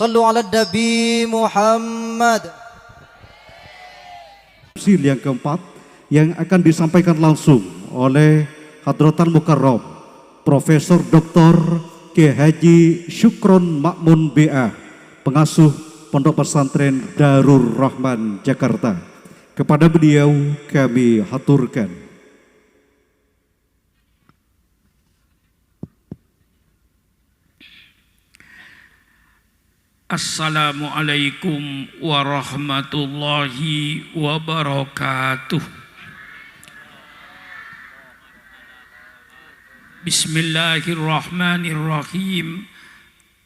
Sallu ala Nabi Muhammad. Tafsir yang keempat yang akan disampaikan langsung oleh Hadratul Mukarram Profesor Dr. Kiai Haji Syukron Makmun BA, pengasuh Pondok Pesantren Darur Rahman Jakarta. Kepada beliau kami haturkan. Assalamualaikum warahmatullahi wabarakatuh. Bismillahirrahmanirrahim.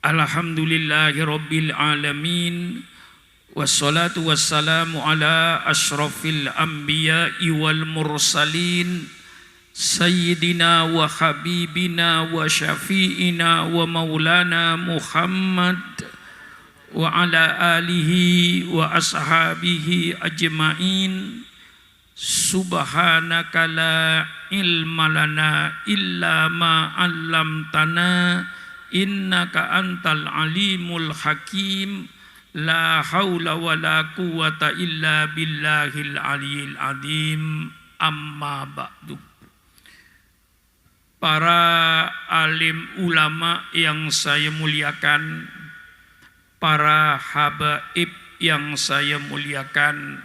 Alhamdulillahi rabbil alamin. Wassalatu wassalamu ala ashrafil anbiya'i wal mursalin. Sayyidina wa habibina wa syafi'ina wa maulana Muhammad wa ala alihi wa ashabihi ajma'in. Subhanaka la ilma lana illa ma 'allamtana innaka antal alimul hakim. La haula wa la quwata illa billahil aliyil azim. Amma ba'du. Para alim ulama yang saya muliakan, para habaib yang saya muliakan,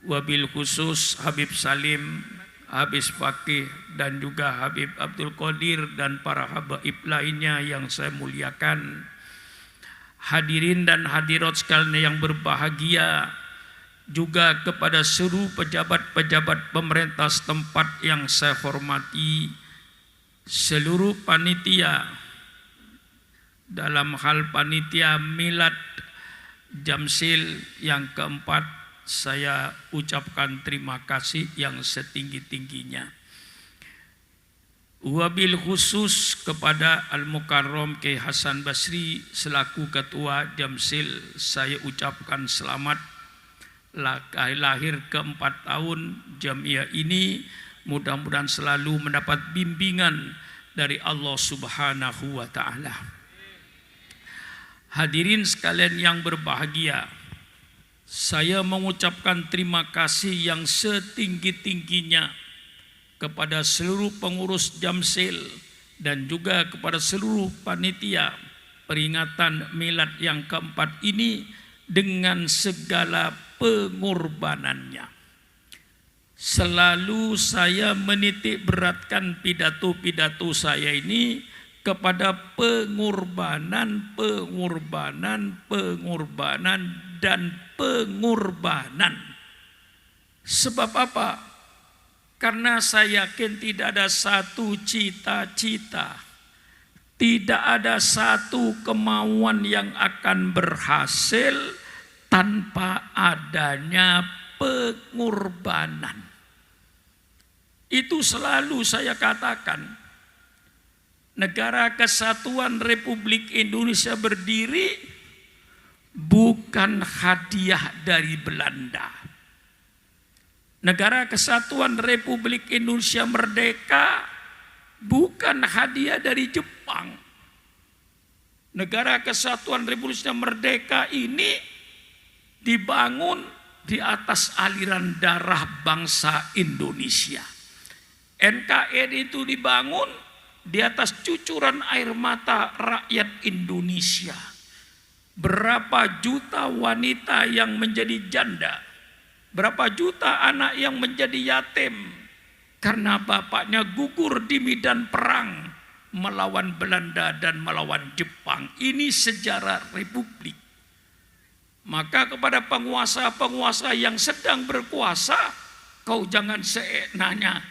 wabil khusus Habib Salim, Habib Fakih, dan juga Habib Abdul Qadir, dan para habaib lainnya yang saya muliakan. Hadirin dan hadirat sekalian yang berbahagia, juga kepada seluruh pejabat-pejabat pemerintah setempat yang saya hormati, seluruh panitia. Dalam hal panitia milad Jamsil yang keempat, saya ucapkan terima kasih yang setinggi-tingginya. Wabil khusus kepada Al-Mukarram Kiai Hasan Basri selaku ketua Jamsil, saya ucapkan selamat lahir ke-4 tahun Jamiah ini. Mudah-mudahan selalu mendapat bimbingan dari Allah Subhanahu wa ta'ala. Hadirin sekalian yang berbahagia, saya mengucapkan terima kasih yang setinggi-tingginya kepada seluruh pengurus Jamsil dan juga kepada seluruh panitia peringatan milad yang keempat ini dengan segala pengorbanannya. Selalu saya menitik beratkan pidato-pidato saya ini kepada pengorbanan, dan pengorbanan. Sebab apa? Karena saya yakin tidak ada satu cita-cita, tidak ada satu kemauan yang akan berhasil tanpa adanya pengorbanan. Itu selalu saya katakan. Negara Kesatuan Republik Indonesia berdiri bukan hadiah dari Belanda. Negara Kesatuan Republik Indonesia merdeka bukan hadiah dari Jepang. Negara Kesatuan Republik Indonesia merdeka ini dibangun di atas aliran darah bangsa Indonesia. NKRI itu dibangun di atas cucuran air mata rakyat Indonesia. Berapa juta wanita yang menjadi janda, berapa juta anak yang menjadi yatim karena bapaknya gugur di medan perang melawan Belanda dan melawan Jepang. Ini sejarah republik. Maka kepada penguasa-penguasa yang sedang berkuasa, kau jangan seenaknya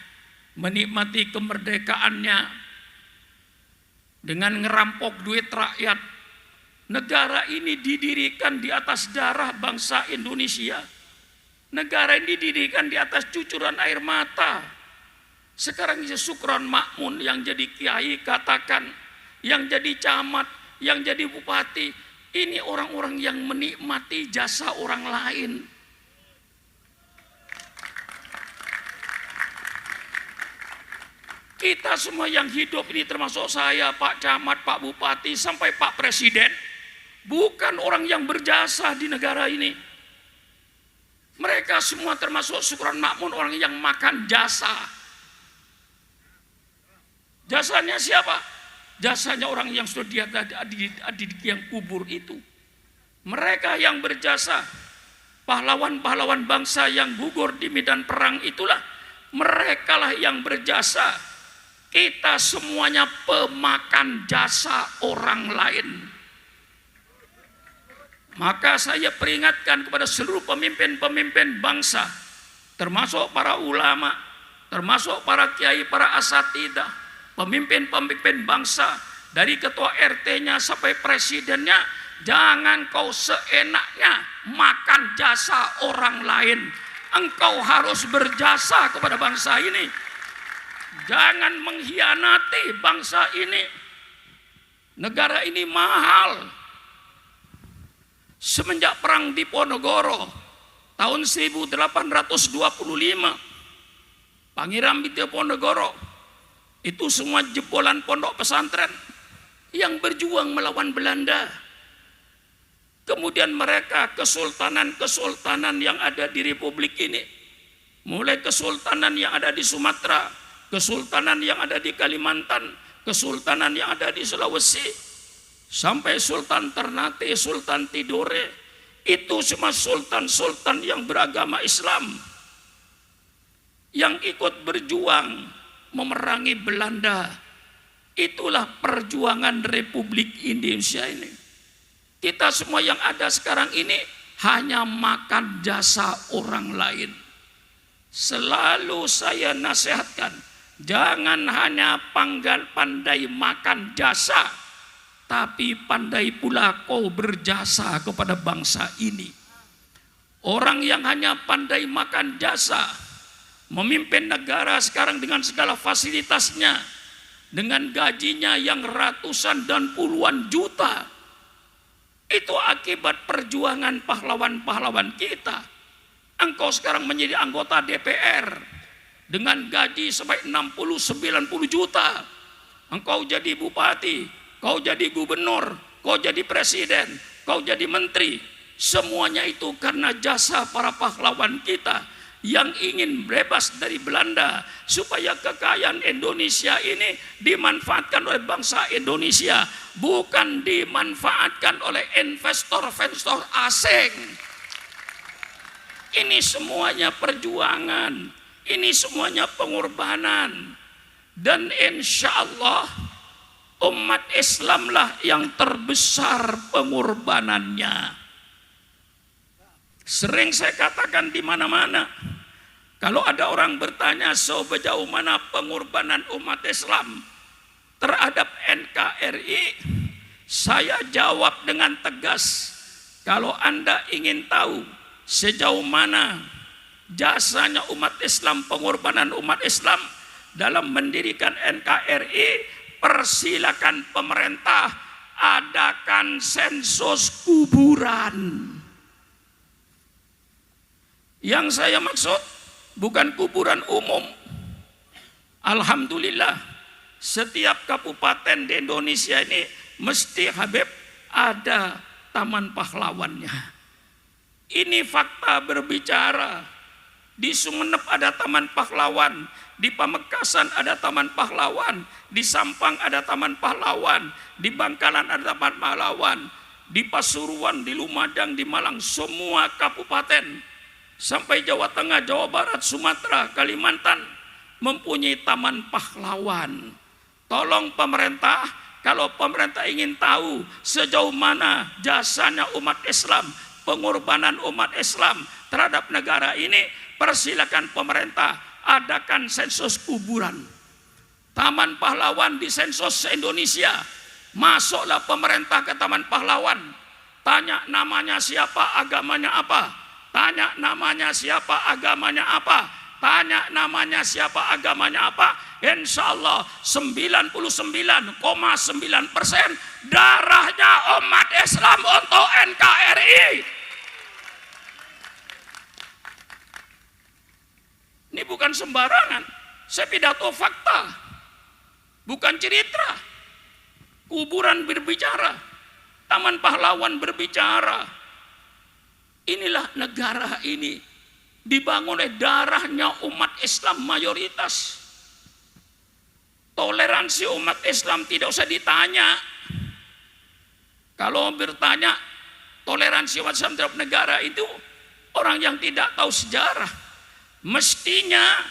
menikmati kemerdekaannya dengan ngerampok duit rakyat. Negara ini didirikan di atas darah bangsa Indonesia. Negara ini didirikan di atas cucuran air mata. Sekarang Syukron Makmun yang jadi kiai katakan, yang jadi camat, yang jadi bupati, ini orang-orang yang menikmati jasa orang lain. Kita semua yang hidup ini termasuk saya, Pak Camat, Pak Bupati, sampai Pak Presiden, bukan orang yang berjasa di negara ini. Mereka semua termasuk Syukron Makmun orang yang makan jasa. Jasanya siapa? Jasanya orang yang sudah di yang kubur itu. Mereka yang berjasa, pahlawan-pahlawan bangsa yang gugur di medan perang itulah, merekalah yang berjasa. Kita semuanya pemakan jasa orang lain. Maka saya peringatkan kepada seluruh pemimpin-pemimpin bangsa, termasuk para ulama, termasuk para kiai, para asatidah, pemimpin-pemimpin bangsa, dari ketua RT-nya sampai presidennya, jangan kau seenaknya makan jasa orang lain. Engkau harus berjasa kepada bangsa ini. Jangan mengkhianati bangsa ini. Negara ini mahal. Semenjak perang Diponegoro tahun 1825, Pangeran Diponegoro itu semua jebolan pondok pesantren yang berjuang melawan Belanda. Kemudian mereka kesultanan-kesultanan yang ada di Republik ini, mulai kesultanan yang ada di Sumatera, kesultanan yang ada di Kalimantan, kesultanan yang ada di Sulawesi, sampai Sultan Ternate, Sultan Tidore, itu semua sultan-sultan yang beragama Islam yang ikut berjuang memerangi Belanda. Itulah perjuangan Republik Indonesia ini. Kita semua yang ada sekarang ini hanya makan jasa orang lain. Selalu saya nasihatkan, jangan hanya pandai makan jasa, tapi pandai pula kau berjasa kepada bangsa ini. Orang yang hanya pandai makan jasa, memimpin negara sekarang dengan segala fasilitasnya, dengan gajinya yang ratusan dan puluhan juta, itu akibat perjuangan pahlawan-pahlawan kita. Engkau sekarang menjadi anggota DPR dengan gaji sampai 60-90 juta. Engkau jadi bupati, kau jadi gubernur, kau jadi presiden, kau jadi menteri. Semuanya itu karena jasa para pahlawan kita yang ingin bebas dari Belanda, supaya kekayaan Indonesia ini dimanfaatkan oleh bangsa Indonesia, bukan dimanfaatkan oleh investor-investor asing. Ini semuanya perjuangan, ini semuanya pengorbanan, dan insya Allah umat Islamlah yang terbesar pengorbanannya. Sering saya katakan di mana-mana, kalau ada orang bertanya sejauh mana pengorbanan umat Islam terhadap NKRI, saya jawab dengan tegas, kalau Anda ingin tahu sejauh mana jasanya umat Islam, pengorbanan umat Islam dalam mendirikan NKRI, persilakan pemerintah adakan sensus kuburan. Yang saya maksud bukan kuburan umum. Alhamdulillah, setiap kabupaten di Indonesia ini mesti Habib ada taman pahlawannya. Ini fakta berbicara. Di Sumeneb ada taman pahlawan, di Pamekasan ada taman pahlawan, di Sampang ada taman pahlawan, di Bangkalan ada taman pahlawan, di Pasuruan, di Lumajang, di Malang, semua kabupaten sampai Jawa Tengah, Jawa Barat, Sumatera, Kalimantan mempunyai taman pahlawan. Tolong pemerintah, kalau pemerintah ingin tahu sejauh mana jasanya umat Islam, pengorbanan umat Islam terhadap negara ini, persilakan pemerintah adakan sensus kuburan. Taman pahlawan di sensus Indonesia. Masuklah pemerintah ke taman pahlawan, tanya namanya siapa, agamanya apa. Tanya namanya siapa, agamanya apa. Tanya namanya siapa, agamanya apa. Insya Allah 99,9% darahnya umat Islam untuk NKRI. Ini bukan sembarangan. Saya pidato fakta, bukan cerita. Kuburan berbicara. Taman Pahlawan berbicara, inilah negara ini dibangun oleh darahnya umat Islam mayoritas. Toleransi umat Islam tidak usah ditanya. Kalau bertanya toleransi umat Islam terhadap negara itu orang yang tidak tahu sejarah. Mestinya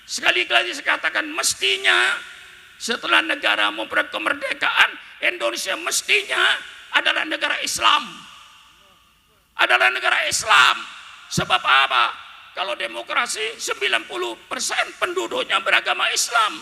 sekali lagi saya katakan, mestinya setelah negara memperoleh kemerdekaan, Indonesia mestinya adalah negara Islam. Adalah negara Islam. Sebab apa? Kalau demokrasi 90% penduduknya beragama Islam.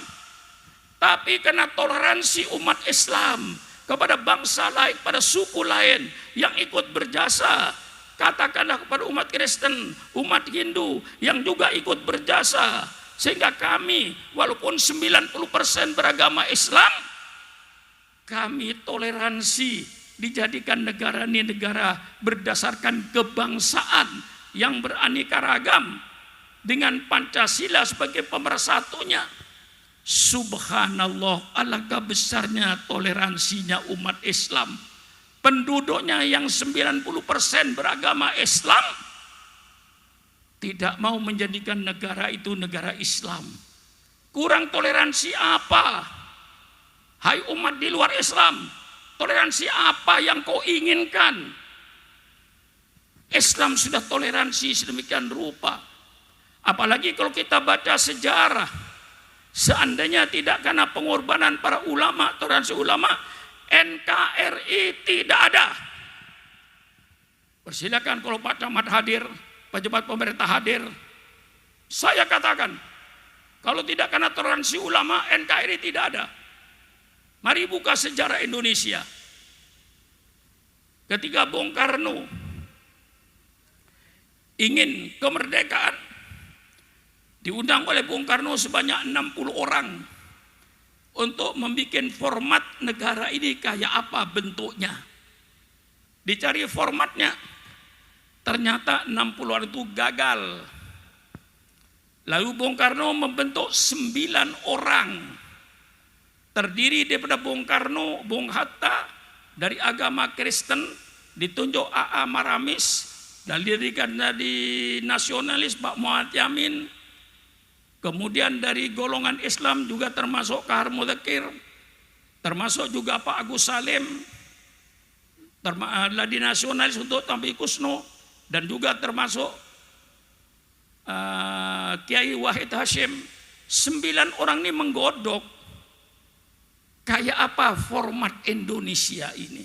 Tapi karena toleransi umat Islam kepada bangsa lain, pada suku lain yang ikut berjasa, katakanlah kepada umat Kristen, umat Hindu yang juga ikut berjasa, sehingga kami walaupun 90% beragama Islam, kami toleransi, dijadikan negara ini negara berdasarkan kebangsaan yang beraneka ragam dengan Pancasila sebagai pemersatunya. Subhanallah, alangkah besarnya toleransinya umat Islam. Penduduknya yang 90% beragama Islam tidak mau menjadikan negara itu negara Islam. Kurang toleransi apa? Hai umat di luar Islam, toleransi apa yang kau inginkan? Islam sudah toleransi sedemikian rupa. Apalagi kalau kita baca sejarah, seandainya tidak karena pengorbanan para ulama, toleransi ulama, NKRI tidak ada. Persilakan kalau Pak Camat hadir, pejabat pemerintah hadir, saya katakan, kalau tidak karena toleransi ulama, NKRI tidak ada. Mari buka sejarah Indonesia. Ketika Bung Karno ingin kemerdekaan, diundang oleh Bung Karno sebanyak 60 orang untuk membuat format negara ini kayak apa bentuknya. Dicari formatnya, ternyata 60 orang itu gagal. Lalu Bung Karno membentuk 9 orang, terdiri daripada Bung Karno, Bung Hatta dari agama Kristen, ditunjuk A.A. Maramis, dan didirikan dari nasionalis Pak Muhammad Yamin. Kemudian dari golongan Islam juga termasuk Kahar Mudakir, termasuk juga Pak Agus Salim, di nasionalis untuk Tambi Kusno, dan juga termasuk Kiai Wahid Hashim. 9 orang ini menggodok kayak apa format Indonesia ini.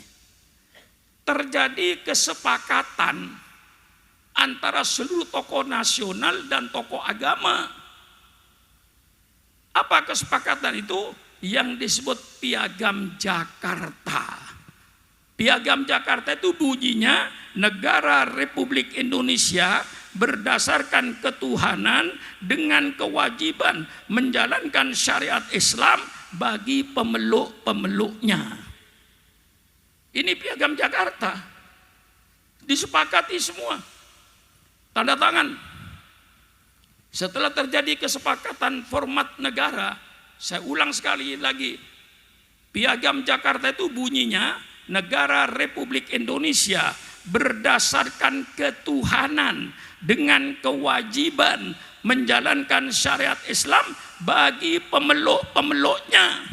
Terjadi kesepakatan antara seluruh tokoh nasional dan tokoh agama. Apa kesepakatan itu? Yang disebut Piagam Jakarta. Piagam Jakarta itu bunyinya, negara Republik Indonesia berdasarkan ketuhanan dengan kewajiban menjalankan syariat Islam bagi pemeluk-pemeluknya. Ini Piagam Jakarta. Disepakati semua. Tanda tangan. Setelah terjadi kesepakatan format negara, saya ulang sekali lagi, Piagam Jakarta itu bunyinya, negara Republik Indonesia berdasarkan ketuhanan dengan kewajiban menjalankan syariat Islam bagi pemeluk-pemeluknya.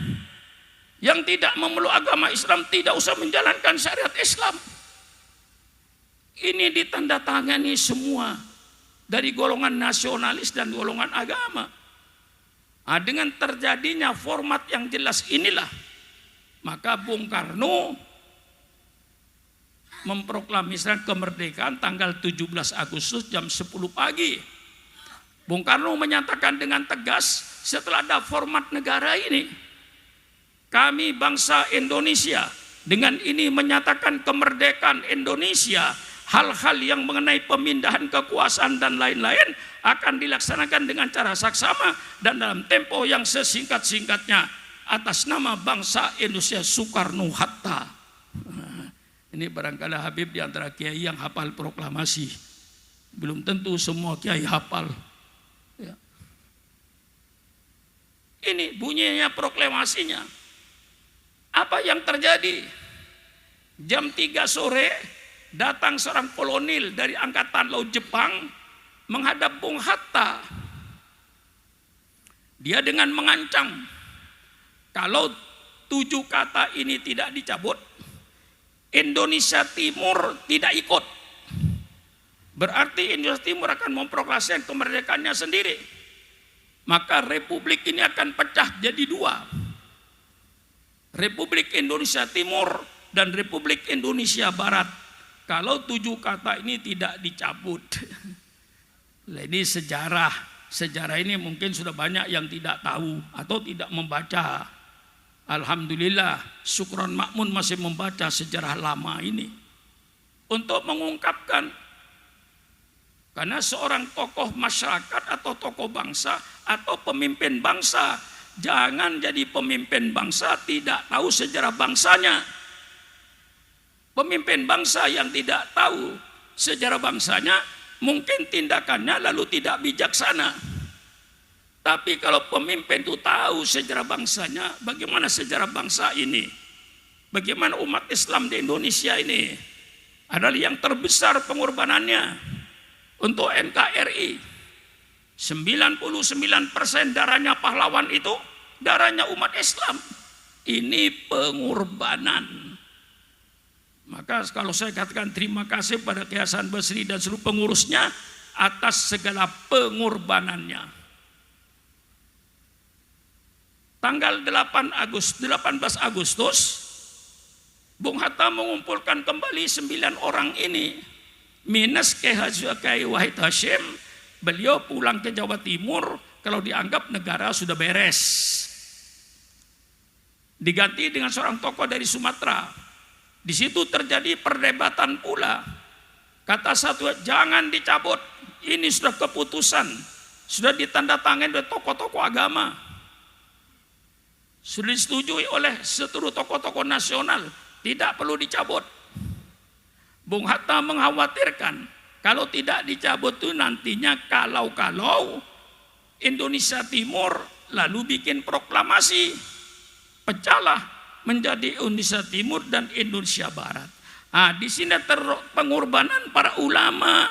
Yang tidak memeluk agama Islam tidak usah menjalankan syariat Islam. Ini ditandatangani semua dari golongan nasionalis dan golongan agama. Nah, dengan terjadinya format yang jelas inilah, maka Bung Karno memproklamasikan kemerdekaan tanggal 17 Agustus jam 10 pagi. Bung Karno menyatakan dengan tegas, setelah ada format negara ini, kami bangsa Indonesia dengan ini menyatakan kemerdekaan Indonesia. Hal-hal yang mengenai pemindahan kekuasaan dan lain-lain akan dilaksanakan dengan cara saksama dan dalam tempo yang sesingkat-singkatnya atas nama bangsa Indonesia Soekarno-Hatta. Ini barangkali Habib di antara kiai yang hafal proklamasi. Belum tentu semua kiai hafal. Ya. Ini bunyinya proklamasinya. Apa yang terjadi? Jam 3 sore datang seorang kolonel dari Angkatan Laut Jepang menghadap Bung Hatta. Dia dengan mengancam, kalau 7 kata ini tidak dicabut, Indonesia Timur tidak ikut. Berarti Indonesia Timur akan memproklamasikan kemerdekaannya sendiri. Maka republik ini akan pecah jadi 2. Republik Indonesia Timur dan Republik Indonesia Barat. Kalau 7 kata ini tidak dicabut. Ini sejarah. Sejarah ini mungkin sudah banyak yang tidak tahu atau tidak membaca. Alhamdulillah, Syukron Makmun masih membaca sejarah lama ini untuk mengungkapkan, karena seorang tokoh masyarakat atau tokoh bangsa atau pemimpin bangsa, jangan jadi pemimpin bangsa tidak tahu sejarah bangsanya. Pemimpin bangsa yang tidak tahu sejarah bangsanya, mungkin tindakannya lalu tidak bijaksana. Tapi kalau pemimpin itu tahu sejarah bangsanya, bagaimana sejarah bangsa ini, bagaimana umat Islam di Indonesia ini adalah yang terbesar pengorbanannya untuk NKRI. 99% darahnya pahlawan itu darahnya umat Islam. Ini pengorbanan. Maka kalau saya katakan terima kasih pada Kiai Hasan Basri dan seluruh pengurusnya atas segala pengorbanannya. Tanggal 18 Agustus, Bung Hatta mengumpulkan kembali 9 orang ini. Minus Kiai Wahid Hashim, beliau pulang ke Jawa Timur kalau dianggap negara sudah beres. Diganti dengan seorang tokoh dari Sumatera. Di situ terjadi perdebatan pula. Kata satu, jangan dicabut. Ini sudah keputusan. Sudah ditandatangani oleh tokoh-tokoh agama. Sudah disetujui oleh seluruh tokoh-tokoh nasional, tidak perlu dicabut. Bung Hatta mengkhawatirkan kalau tidak dicabut itu nantinya kalau Indonesia Timur lalu bikin proklamasi, pecahlah menjadi Indonesia Timur dan Indonesia Barat. Di sini pengorbanan para ulama,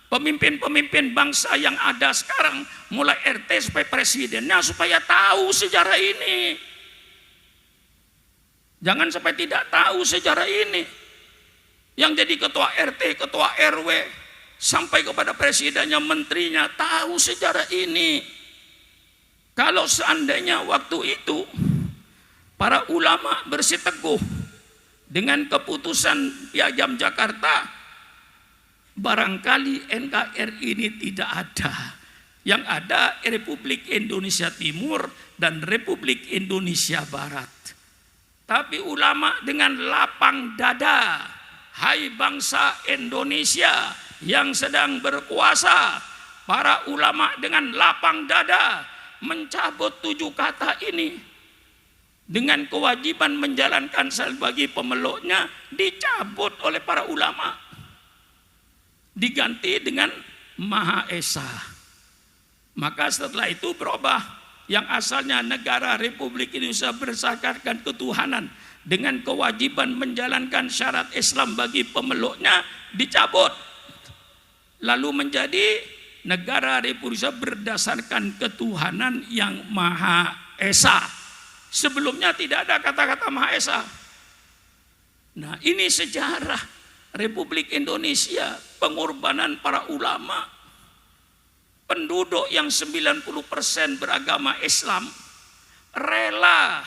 pemimpin-pemimpin bangsa yang ada sekarang, mulai RT sampai presidennya, supaya tahu sejarah ini. Jangan sampai tidak tahu sejarah ini. Yang jadi ketua RT, ketua RW, sampai kepada presidennya, menterinya, tahu sejarah ini. Kalau seandainya waktu itu para ulama bersiteguh dengan keputusan Piagam Jakarta, barangkali NKRI ini tidak ada. Yang ada Republik Indonesia Timur dan Republik Indonesia Barat. Tapi ulama dengan lapang dada, hai bangsa Indonesia yang sedang berkuasa, para ulama dengan lapang dada mencabut 7 kata ini dengan kewajiban menjalankan bagi pemeluknya, dicabut oleh para ulama, diganti dengan Maha Esa. Maka setelah itu berubah, yang asalnya negara Republik Indonesia berdasarkan ketuhanan dengan kewajiban menjalankan syarat Islam bagi pemeluknya, dicabut, lalu menjadi negara Republik Indonesia berdasarkan ketuhanan yang Maha Esa. Sebelumnya tidak ada kata-kata Maha Esa. Nah, ini sejarah Republik Indonesia, pengorbanan para ulama. Penduduk yang 90% beragama Islam rela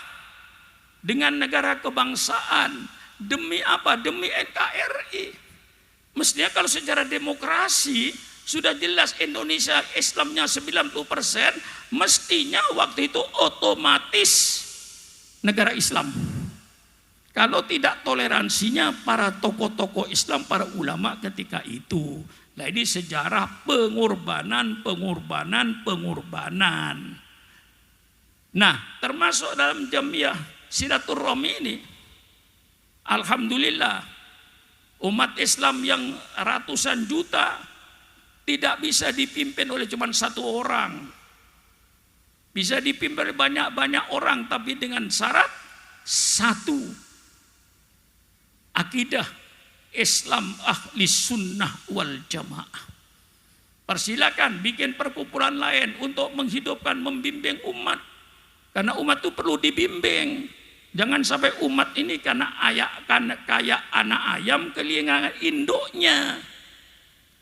dengan negara kebangsaan demi apa? Demi NKRI. Mestinya kalau secara demokrasi sudah jelas Indonesia Islamnya 90%, mestinya waktu itu otomatis negara Islam. Kalau tidak toleransinya para tokoh-tokoh Islam, para ulama ketika itu. Nah, ini sejarah pengorbanan. Nah, termasuk dalam Jamiah Silaturahmi ini, alhamdulillah, umat Islam yang ratusan juta tidak bisa dipimpin oleh cuma satu orang. Bisa dipimpin oleh banyak-banyak orang, tapi dengan syarat satu akidah Islam ahli sunnah wal jamaah. Persilakan bikin perkumpulan lain untuk menghidupkan, membimbing umat. Karena umat itu perlu dibimbing. Jangan sampai umat ini kayak anak ayam kehilangan induknya.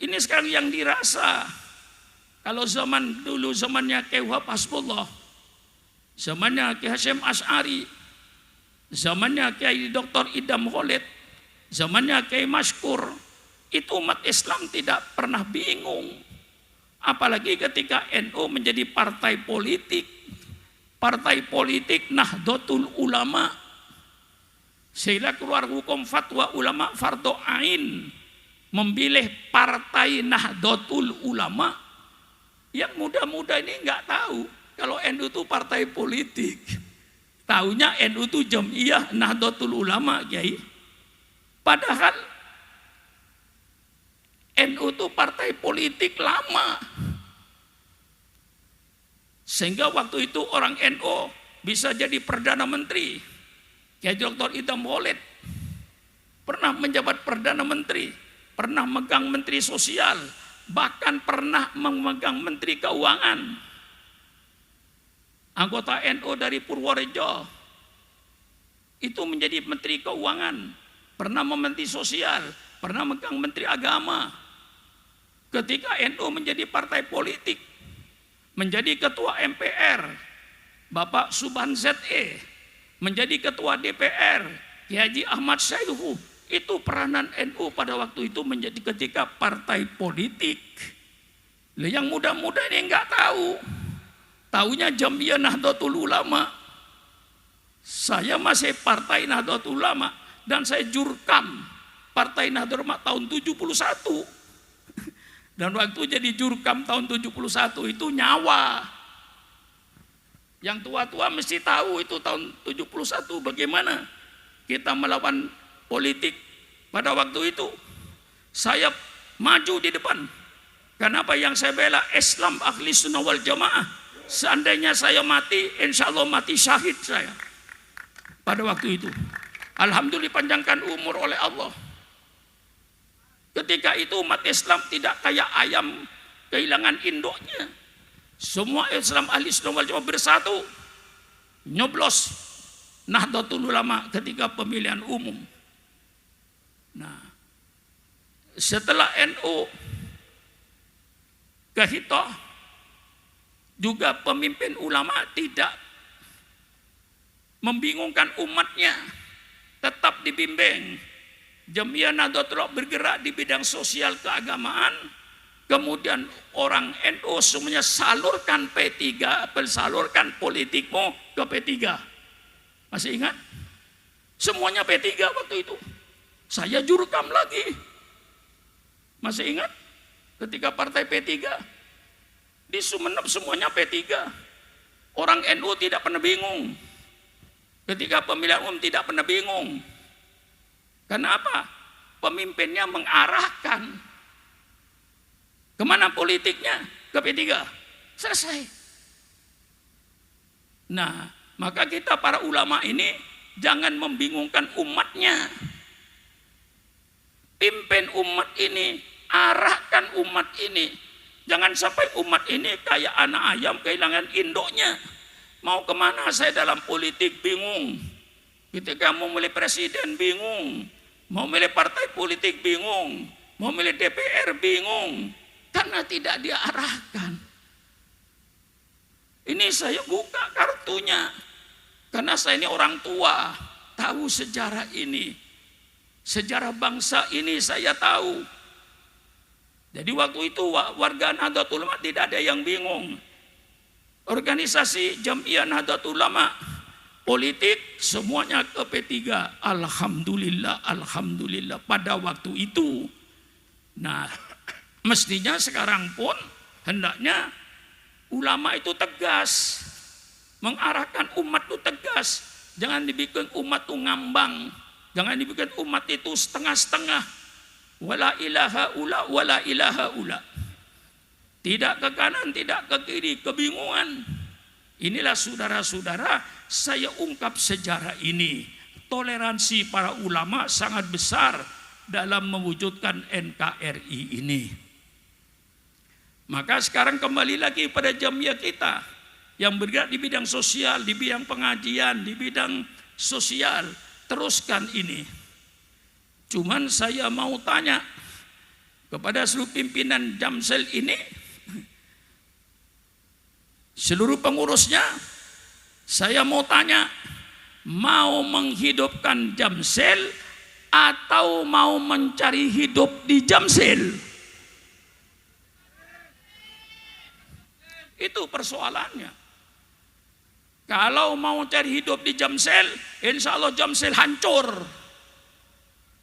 Ini sekarang yang dirasa. Kalau zaman dulu, zamannya Kiai Wahab Hasbullah, zamannya Kiai Hasyim Asy'ari, zamannya Kiai Dr. Idam Khalid, zamannya Kiai Maskur, itu umat Islam tidak pernah bingung. Apalagi ketika NU menjadi partai politik. Partai politik Nahdlatul Ulama. Sehingga keluar hukum fatwa ulama fardhu ain. Memilih partai Nahdlatul Ulama. Yang muda-muda ini nggak tahu kalau NU itu partai politik. Taunya NU itu Jamiah Nahdlatul Ulama, Kiai. Padahal NU itu partai politik lama. Sehingga waktu itu orang NU bisa jadi Perdana Menteri. Kiai Dr. Idam Khalid pernah menjabat Perdana Menteri, pernah megang Menteri Sosial, bahkan pernah memegang Menteri Keuangan. Anggota NU dari Purworejo itu menjadi Menteri Keuangan, pernah Menteri Sosial, pernah megang Menteri Agama. Ketika NU menjadi partai politik, menjadi ketua MPR, Bapak Subhan ZE, menjadi ketua DPR, Kiai Haji Ahmad Syaihu, itu peranan NU pada waktu itu menjadi ketika partai politik. Yang muda-muda ini nggak tahu, taunya Jamiah Nahdlatul Ulama. Saya masih partai Nahdlatul Ulama dan saya jurkam partai Nahdlatul Ulama tahun 71. Dan waktu jadi jurkam tahun 71 itu nyawa. Yang tua-tua mesti tahu itu tahun 71 bagaimana kita melawan politik pada waktu itu. Saya maju di depan. Kenapa yang saya bela Islam ahli sunnah wal jamaah. Seandainya saya mati, insya Allah mati syahid saya. Pada waktu itu. Alhamdulillah panjangkan umur oleh Allah. Ketika itu umat Islam tidak kayak ayam kehilangan induknya. Semua Islam ahli sunnah wal jamaah bersatu nyoblos Nahdlatul Ulama ketika pemilihan umum. Nah, setelah NU kehitoh, juga pemimpin ulama tidak membingungkan umatnya, tetap dibimbing. Jamiah Nahdlatul Ulama bergerak di bidang sosial keagamaan. Kemudian orang NU semuanya salurkan P3, salurkan politikmu ke P3. Masih ingat? Semuanya P3 waktu itu. Saya jurkam lagi. Masih ingat? Ketika partai P3 di Sumeneb semuanya P3. Orang NU tidak pernah bingung. Ketika pemilihan umum tidak pernah bingung. Kenapa? Pemimpinnya mengarahkan. Kemana politiknya? Ke P3. Selesai. Nah, maka kita para ulama ini jangan membingungkan umatnya. Pimpin umat ini, arahkan umat ini. Jangan sampai umat ini kayak anak ayam kehilangan induknya. Mau kemana saya dalam politik bingung. Ketika mau milih presiden bingung. Mau milih partai politik bingung. Mau milih DPR bingung. Karena tidak diarahkan. Ini saya buka kartunya. Karena saya ini orang tua. Tahu sejarah ini. Sejarah bangsa ini saya tahu. Jadi waktu itu warga Nahdlatul Ulama tidak ada yang bingung. Organisasi Jamiah Nahdlatul Ulama politik semuanya ke P3. Alhamdulillah, alhamdulillah pada waktu itu. Nah, mestinya sekarang pun hendaknya ulama itu tegas, mengarahkan umat itu tegas. Jangan dibikin umat itu ngambang, jangan dibikin umat itu setengah-setengah. Wala ilaha ula, wala ilaha ula. Tidak ke kanan, tidak ke kiri, kebingungan. Inilah saudara-saudara, saya ungkap sejarah ini. Toleransi para ulama sangat besar dalam mewujudkan NKRI ini. Maka sekarang kembali lagi pada jamiah kita yang bergerak di bidang sosial, di bidang pengajian, di bidang sosial. Teruskan ini. Cuman saya mau tanya kepada seluruh pimpinan Jamsel ini, seluruh pengurusnya, saya mau tanya, mau menghidupkan Jamsel atau mau mencari hidup di Jamsel? Itu persoalannya. Kalau mau cari hidup di Jamsel, insya Allah Jamsel hancur.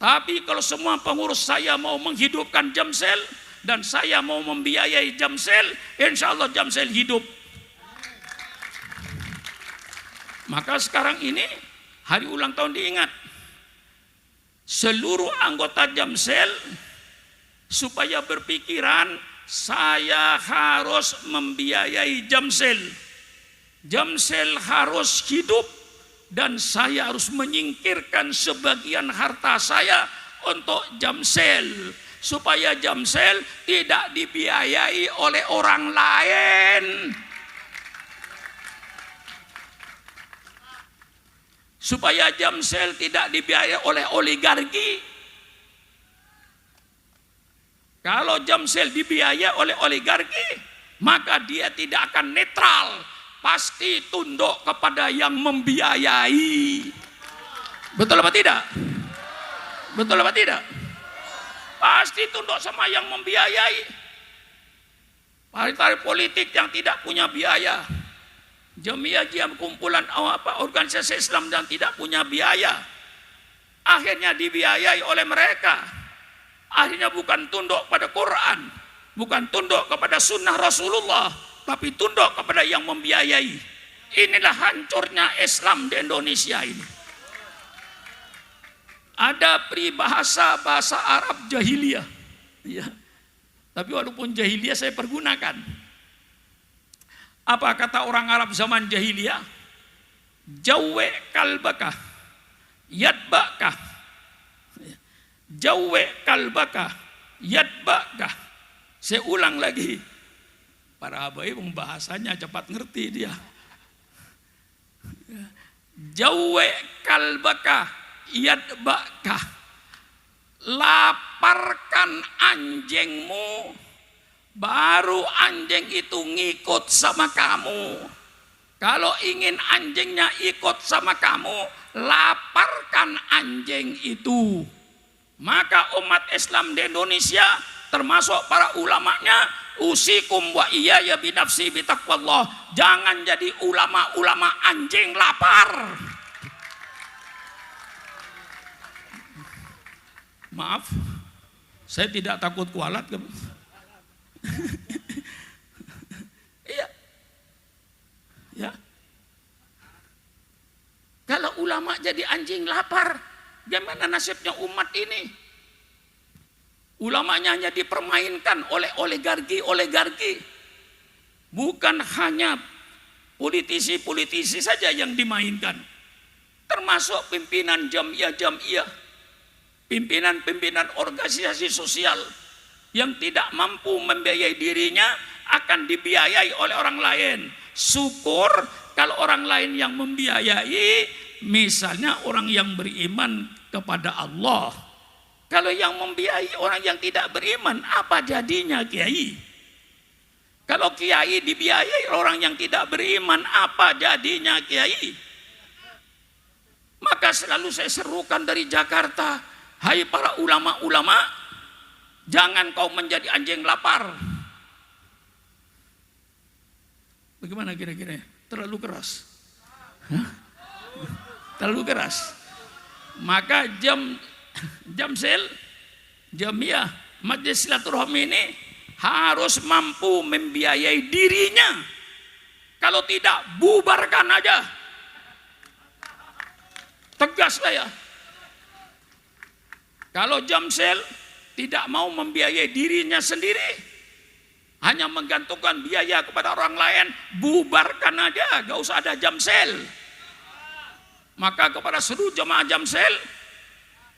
Tapi kalau semua pengurus saya mau menghidupkan Jamsel dan saya mau membiayai Jamsel, insya Allah Jamsel hidup. Maka sekarang ini hari ulang tahun diingat. Seluruh anggota Jamsel supaya berpikiran saya harus membiayai Jamsel. Jamsel harus hidup dan saya harus menyingkirkan sebagian harta saya untuk Jamsel supaya Jamsel tidak dibiayai oleh orang lain. Supaya Jamsel tidak dibiayai oleh oligarki. Kalau Jamsel dibiayai oleh oligarki, maka dia tidak akan netral, pasti tunduk kepada yang membiayai. Betul apa tidak? Betul apa tidak? Pasti tunduk sama yang membiayai. Partai politik yang tidak punya biaya, jamiah kumpulan organisasi Islam yang tidak punya biaya, akhirnya dibiayai oleh mereka. Akhirnya bukan tunduk pada Quran, bukan tunduk kepada sunnah Rasulullah, tapi tunduk kepada yang membiayai. Inilah hancurnya Islam di Indonesia ini. Ada peribahasa bahasa Arab jahiliyah, ya. Tapi walaupun jahiliyah saya pergunakan. Apa kata orang Arab zaman jahiliyah? Jawwe kalbaka yadbaka. Jawwe kalbaka yadbaka. Saya ulang lagi. Para habaib bahasanya cepat ngerti dia. Jawwe kalbaka yadbaka. Laparkan anjingmu, baru anjing itu ngikut sama kamu. Kalau ingin anjingnya ikut sama kamu, laparkan anjing itu. Maka umat Islam di Indonesia termasuk para ulamanya, usikum wa iyaya binafsi bitaqwallah. Jangan jadi ulama-ulama anjing lapar. Maaf, saya tidak takut kualat. Iya. Ya. Kalau ulama jadi anjing lapar, gimana nasibnya umat ini? Ulamanya hanya dipermainkan oleh oligarki. Bukan hanya politisi-politisi saja yang dimainkan. Termasuk pimpinan jamiah-jamiah, pimpinan-pimpinan organisasi sosial yang tidak mampu membiayai dirinya akan dibiayai oleh orang lain. Syukur kalau orang lain yang membiayai, misalnya orang yang beriman kepada Allah. Kalau yang membiayai orang yang tidak beriman, apa jadinya kiai? Kalau kiai dibiayai orang yang tidak beriman, apa jadinya kiai? Maka selalu saya serukan dari Jakarta, hai para ulama-ulama, jangan kau menjadi anjing lapar. Bagaimana kira-kira? Terlalu keras? Hah? Terlalu keras? Maka Jamsel, jamiah, majelis silaturahmi ini harus mampu membiayai dirinya. Kalau tidak, bubarkan aja. Tegas saya. Kalau Jamsel tidak mau membiayai dirinya sendiri, hanya menggantungkan biaya kepada orang lain, bubarkan aja, gak usah ada Jamsel. Maka kepada seluruh jemaah Jamsel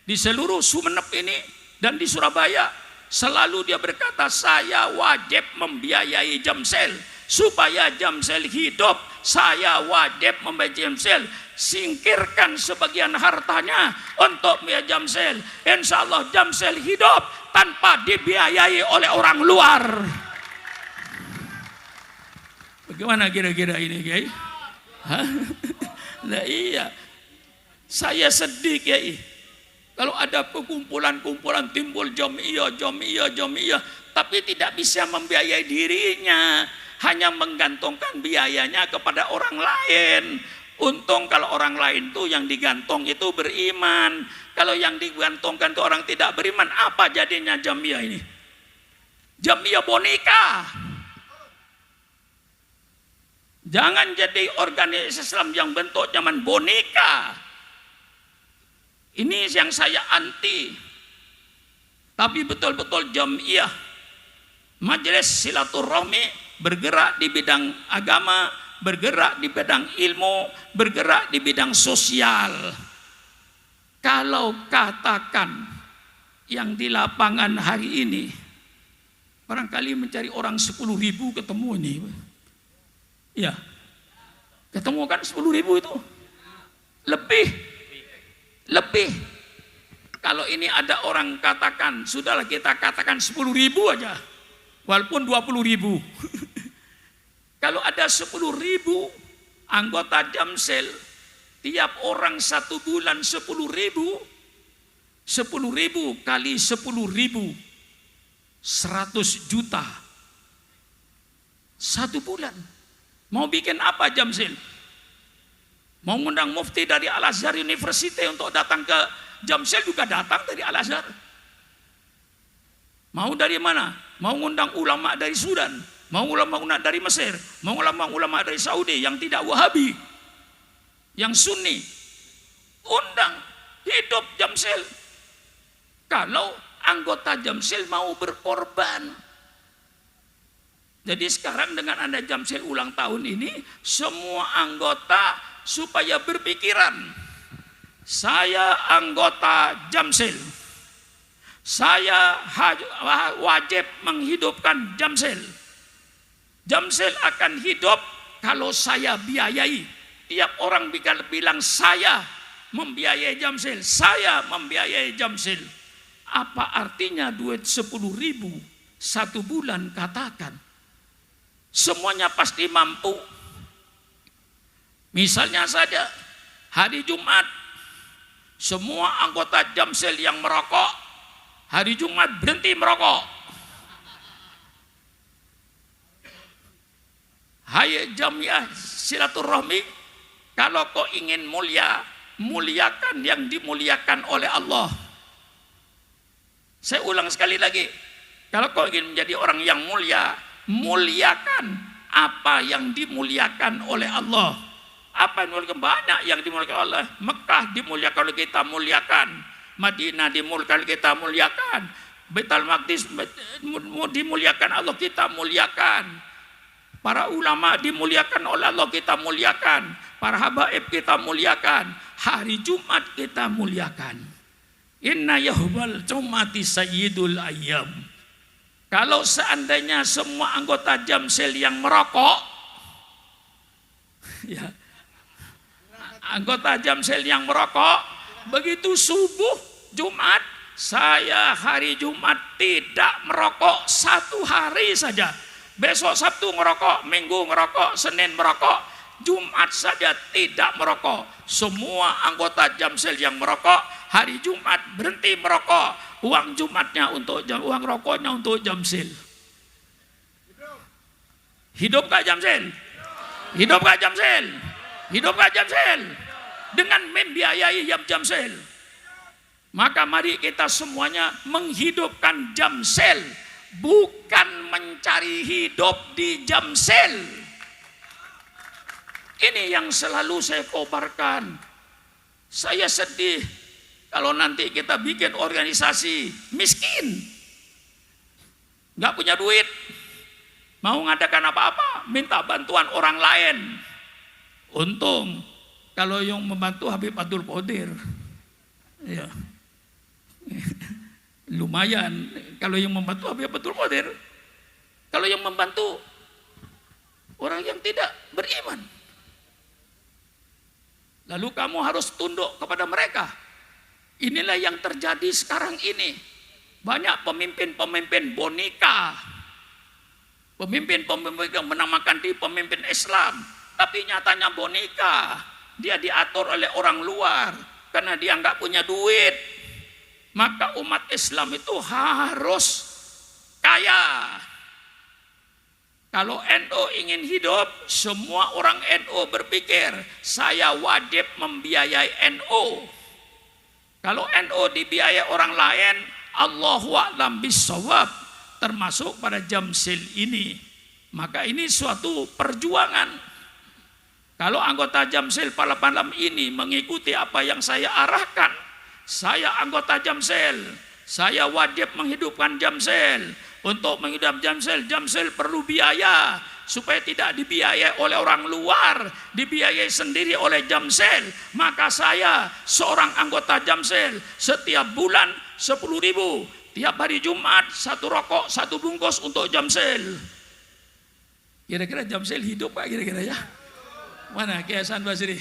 di seluruh Sumeneb ini dan di Surabaya, selalu dia berkata, saya wajib membiayai Jamsel supaya Jamsel hidup. Saya wajib membiayai Jamsel. Singkirkan sebagian hartanya untuk biaya Jamsel. Insya Allah Jamsel hidup tanpa dibiayai oleh orang luar. Bagaimana kira-kira ini, Kiai? Nah iya, saya sedih, Kiai. Kalau ada kumpulan-kumpulan timbul jomiyah, tapi tidak bisa membiayai dirinya, hanya menggantungkan biayanya kepada orang lain. Untung kalau orang lain tuh yang digantung itu beriman. Kalau yang digantungkan itu orang tidak beriman, apa jadinya jomiyah ini? Jomiyah boneka. Jangan jadi organisasi Islam yang bentuk zaman boneka. Ini yang saya anti. Tapi betul-betul Jamiyah Majelis Silaturahmi bergerak di bidang agama, bergerak di bidang ilmu, bergerak di bidang sosial. Kalau katakan yang di lapangan hari ini, barangkali mencari orang 10.000 ketemu ini. Ya, ketemu kan 10.000 itu lebih. Kalau ini ada orang katakan, sudahlah kita katakan 10.000 aja, walaupun 20.000. Kalau ada 10.000 anggota Jamsel, tiap orang 1 bulan 10.000 kali 10.000, 100 juta 1 bulan. Mau bikin apa Jamsel? Mau ngundang mufti dari Al-Azhar University untuk datang ke Jamsel, juga datang dari Al-Azhar. Mau dari mana? Mau ngundang ulama dari Sudan, mau ulama dari Mesir, mau ulama dari Saudi yang tidak Wahabi, yang Sunni. Undang, hidup Jamsel. Kalau anggota Jamsel mau berkorban. Jadi sekarang dengan ada Jamsel ulang tahun ini, semua anggota supaya berpikiran, saya anggota Jamsel, saya wajib menghidupkan Jamsel. Jamsel akan hidup kalau saya biayai. Tiap orang bilang saya membiayai Jamsel, saya membiayai Jamsel. Apa artinya duit 10.000 1 bulan? Katakan semuanya pasti mampu. Misalnya saja hari Jumat, semua anggota Jamsel yang merokok hari Jumat berhenti merokok. Hai Jamiyah Silaturahmi, kalau kau ingin mulia, muliakan yang dimuliakan oleh Allah. Saya ulang sekali lagi, kalau kau ingin menjadi orang yang mulia, muliakan apa yang dimuliakan oleh Allah. Apa yang dimuliakan? Banyak yang dimuliakan oleh Mekah, dimuliakan oleh kita, muliakan. Madinah dimuliakan, kita muliakan. Baitul Maqdis dimuliakan Allah, kita muliakan. Para ulama dimuliakan oleh Allah, kita muliakan. Para habaib kita muliakan. Hari Jumat kita muliakan. Inna yahwal jumati sayyidul ayyam. Kalau seandainya semua anggota Jamsel yang merokok, ya, anggota Jamsel yang merokok, begitu subuh Jumat, saya hari Jumat tidak merokok 1 hari saja. Besok Sabtu ngerokok, Minggu ngerokok, Senin merokok, Jumat saja tidak merokok. Semua anggota Jamsel yang merokok, hari Jumat berhenti merokok. Uang Jumatnya untuk uang rokoknya untuk Jamsel. Hidup gak Jamsel? Hidup gak Jamsel? Hidup gak Jamsel? Dengan membiayai Jamsel. Maka mari kita semuanya menghidupkan Jamsel, bukan mencari hidup di Jamsel. Ini yang selalu saya kobarkan. Saya sedih kalau nanti kita bikin organisasi miskin, nggak punya duit, Mau ngadakan apa-apa, minta bantuan orang lain. Untung kalau yang membantu Habib Abdul Qadir, ya lumayan. Kalau yang membantu Habib Abdul Qadir, kalau yang membantu orang yang tidak beriman, lalu kamu harus tunduk kepada mereka. Inilah yang terjadi sekarang ini. Banyak pemimpin-pemimpin boneka, pemimpin-pemimpin yang menamakan diri pemimpin Islam, tapi nyatanya boneka. Dia diatur oleh orang luar karena dia nggak punya duit. Maka umat Islam itu harus kaya. Kalau NU ingin hidup, semua orang NU berpikir saya wajib membiayai NU. Kalau NU dibiayai orang lain, Allahu a'lam bissawab, termasuk pada Jamsil ini. Maka ini suatu perjuangan. Kalau anggota Jamsil pada malam ini mengikuti apa yang saya arahkan, saya anggota Jamsil, saya wajib menghidupkan Jamsil. Untuk menghidupkan Jamsil, Jamsil perlu biaya supaya tidak dibiayai oleh orang luar, dibiayai sendiri oleh Jamsil. Maka saya seorang anggota Jamsil, setiap bulan 10.000, tiap hari Jumat 1 rokok 1 bungkus untuk Jamsil. Kira-kira Jamsil hidup Pak kira-kira ya? Mana Kiai Hasan Basri?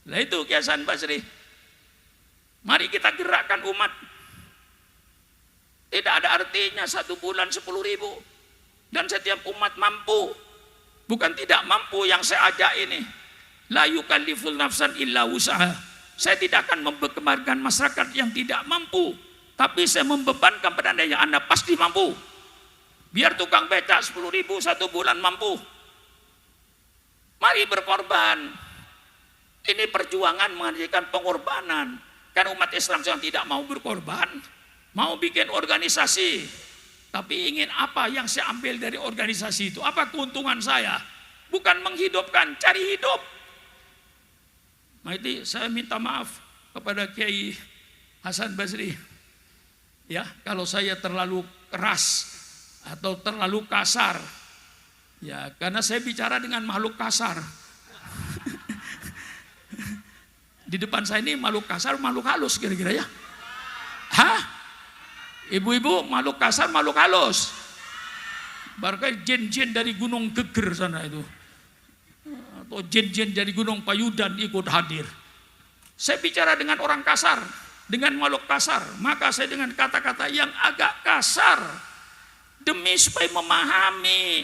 Nah itu Kiai Hasan Basri. Mari kita gerakkan umat. Tidak ada artinya 1 bulan 10.000. Dan setiap umat mampu. Bukan tidak mampu yang saya ajak ini. La yukalliful nafsan illa usaha. Saya tidak akan membebankan masyarakat yang tidak mampu. Tapi saya membebankan pada Anda yang Anda pasti mampu. Biar tukang becak 10.000 1 bulan mampu. Mari berkorban. Ini perjuangan menghadirkan pengorbanan. Kan umat Islam yang tidak mau berkorban, mau bikin organisasi, tapi ingin apa yang saya ambil dari organisasi itu? Apa keuntungan saya? Bukan menghidupkan, cari hidup. Jadi saya minta maaf kepada Kiai Hasan Basri. Ya, kalau saya terlalu keras atau terlalu kasar. Ya, karena saya bicara dengan makhluk kasar. Di depan saya ini makhluk kasar, makhluk halus kira-kira ya. Hah? Ibu-ibu makhluk kasar, makhluk halus. Barangkali jin-jin dari Gunung Geger sana itu. Atau jin-jin dari Gunung Payudan ikut hadir. Saya bicara dengan orang kasar, dengan makhluk kasar. Maka saya dengan kata-kata yang agak kasar. Demi supaya memahami,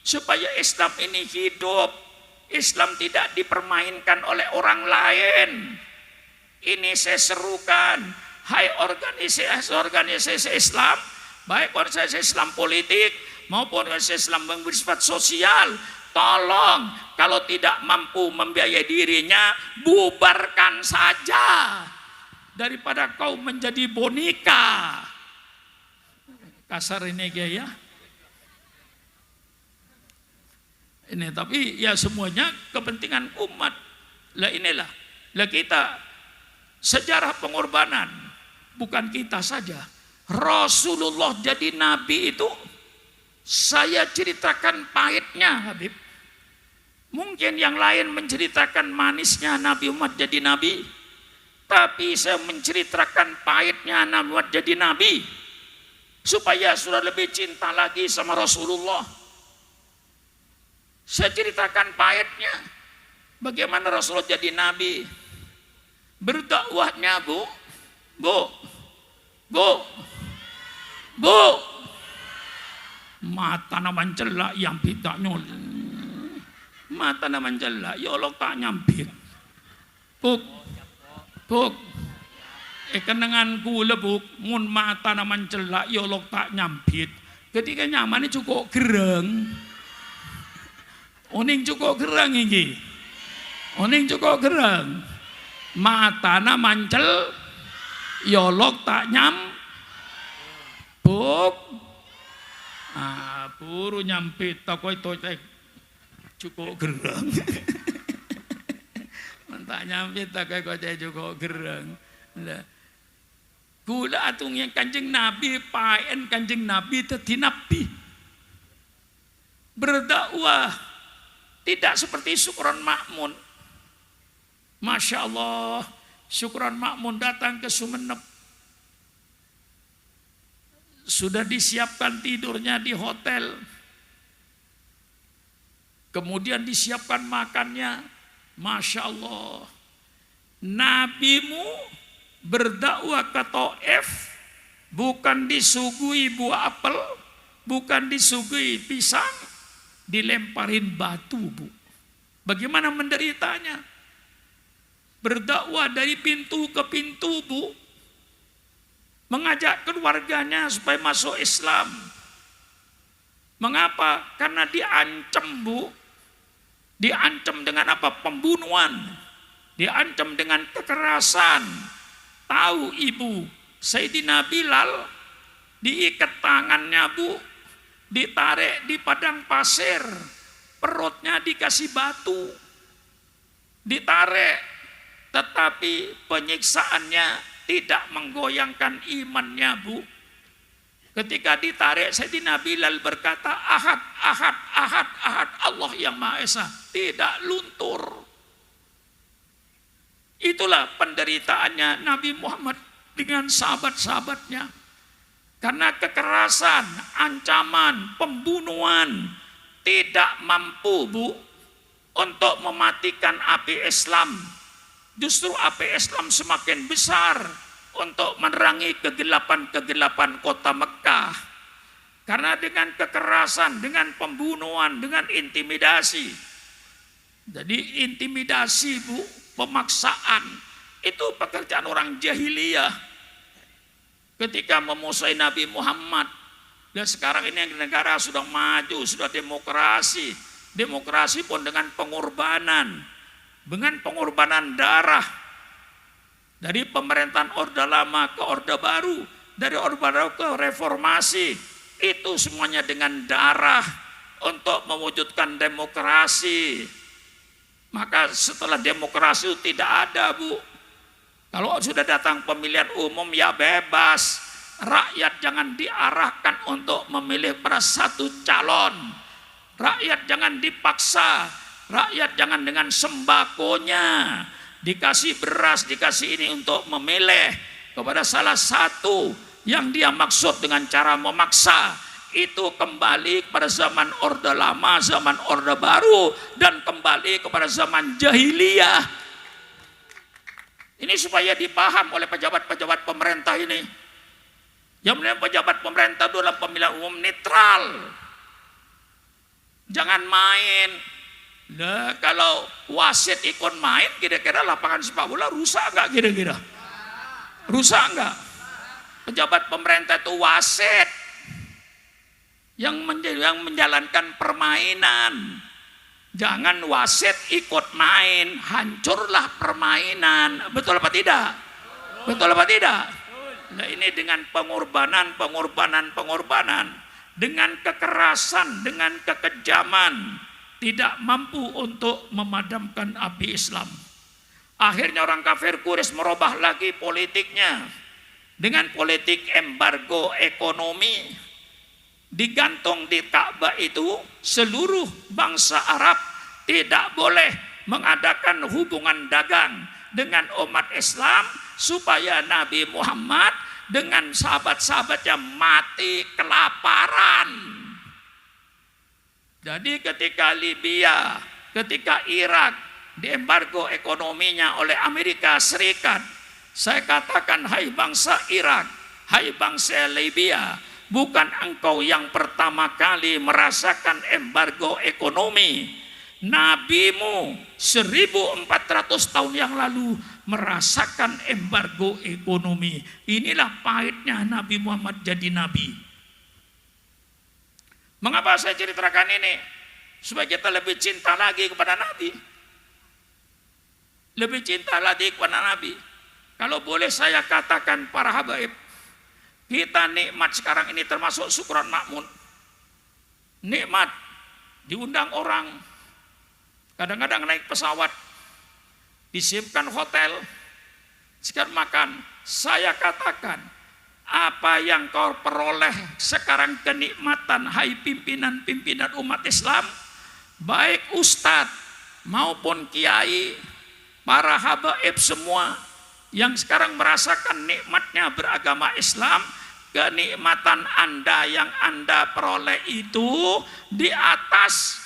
supaya Islam ini hidup. Islam tidak dipermainkan oleh orang lain. Ini saya serukan, hai organisasi Islam, baik organisasi Islam politik maupun organisasi Islam yang bersifat sosial, tolong kalau tidak mampu membiayai dirinya, bubarkan saja daripada kau menjadi boneka. Kasar ini ya. Ini tapi ya semuanya kepentingan umat. Lah inilah. Lah kita sejarah pengorbanan bukan kita saja. Rasulullah jadi nabi itu saya ceritakan pahitnya Habib. Mungkin yang lain menceritakan manisnya Nabi Muhammad jadi nabi. Tapi saya menceritakan pahitnya Nabi Muhammad jadi nabi. Supaya sudah lebih cinta lagi sama Rasulullah. Saya ceritakan pahitnya. Bagaimana Rasulullah jadi nabi. Berdakwahnya Bu. Mata na mencela yang tidak nyol. Mata na mencela, ya Allah tak nyampit. Buk. Kenanganku lebuk, mun mata na mencela, ya Allah tak nyampit. Ketika nyaman cukup gereng. Oning cukup gerang iki. Oning cukup gerang. Matana mancel yolok tak nyam. Buk. Buru nyampit takoi totek cukup gerang. Tak nyampit takoi kocek cukup gerang. Gula atung yang Kanjeng Nabi paen Kanjeng Nabi tadi nabi. Berdakwah tidak seperti Syukron Makmun. Masya Allah, Syukron Makmun datang ke Sumeneb. Sudah disiapkan tidurnya di hotel. Kemudian disiapkan makannya. Masya Allah. Nabimu berdakwah ke Taif bukan disuguhi buah apel, bukan disuguhi pisang, dilemparin batu, Bu. Bagaimana menderitanya? Berdakwah dari pintu ke pintu, Bu. Mengajak keluarganya supaya masuk Islam. Mengapa? Karena diancam, Bu. Diancam dengan apa? Pembunuhan. Diancam dengan kekerasan. Tahu ibu, Sayyidina Bilal diikat tangannya, Bu, ditarik di padang pasir, perutnya dikasih batu, ditarik, tetapi penyiksaannya tidak menggoyangkan imannya, Bu. Ketika ditarik, Sayyidina Bilal berkata, Ahad, Ahad, Ahad, Ahad, Allah yang Maha Esa, tidak luntur. Itulah penderitaannya Nabi Muhammad dengan sahabat-sahabatnya. Karena kekerasan, ancaman, pembunuhan tidak mampu, Bu, untuk mematikan api Islam. Justru api Islam semakin besar untuk menerangi kegelapan-kegelapan kota Mekah. Karena dengan kekerasan, dengan pembunuhan, dengan intimidasi. Jadi intimidasi, Bu, pemaksaan, itu pekerjaan orang jahiliyah. Ketika memusuhi Nabi Muhammad. Dan sekarang ini negara sudah maju, sudah demokrasi. Demokrasi pun dengan pengorbanan. Dengan pengorbanan darah. Dari pemerintahan Orde Lama ke Orde Baru. Dari Orde Baru ke reformasi. Itu semuanya dengan darah. Untuk mewujudkan demokrasi. Maka setelah demokrasi itu tidak ada, Bu. Kalau sudah datang pemilihan umum ya bebas. Rakyat jangan diarahkan untuk memilih pada satu calon. Rakyat jangan dipaksa. Rakyat jangan dengan sembakonya. Dikasih beras, dikasih ini untuk memilih kepada salah satu yang dia maksud dengan cara memaksa. Itu kembali kepada zaman Orde Lama, zaman Orde Baru, dan kembali kepada zaman jahiliyah. Ini supaya dipaham oleh pejabat-pejabat pemerintah ini. Yang menjadi pejabat pemerintah dalam pemilihan umum netral. Jangan main. Nah, kalau wasit ikut main, kira-kira lapangan sepak bola rusak enggak kira-kira? Rusak enggak? Pejabat pemerintah itu wasit. Yang menjalankan permainan. Jangan wasit ikut main, hancurlah permainan. Betul apa tidak? Betul apa tidak? Nah, ini dengan pengorbanan, dengan kekerasan, dengan kekejaman, tidak mampu untuk memadamkan api Islam. Akhirnya orang kafir Quraisy merubah lagi politiknya dengan politik embargo ekonomi. Digantung di Ka'bah itu seluruh bangsa Arab tidak boleh mengadakan hubungan dagang dengan umat Islam supaya Nabi Muhammad dengan sahabat-sahabatnya mati kelaparan. Jadi ketika Libya, ketika Irak diembargo ekonominya oleh Amerika Serikat, saya katakan, hai bangsa Irak, hai bangsa Libya, bukan engkau yang pertama kali merasakan embargo ekonomi. Nabimu 1400 tahun yang lalu merasakan embargo ekonomi. Inilah pahitnya Nabi Muhammad jadi nabi. Mengapa saya ceritakan ini? Supaya kita lebih cinta lagi kepada Nabi. Lebih cinta lagi kepada Nabi. Kalau boleh saya katakan para habaib, kita nikmat sekarang ini termasuk Syukron Makmun. Nikmat, diundang orang, kadang-kadang naik pesawat, disiapkan hotel, sekian makan. Saya katakan, Apa yang kau peroleh sekarang kenikmatan, hai pimpinan-pimpinan umat Islam, baik ustadz maupun kiai, para habaib semua yang sekarang merasakan nikmatnya beragama Islam, kenikmatan Anda yang Anda peroleh itu di atas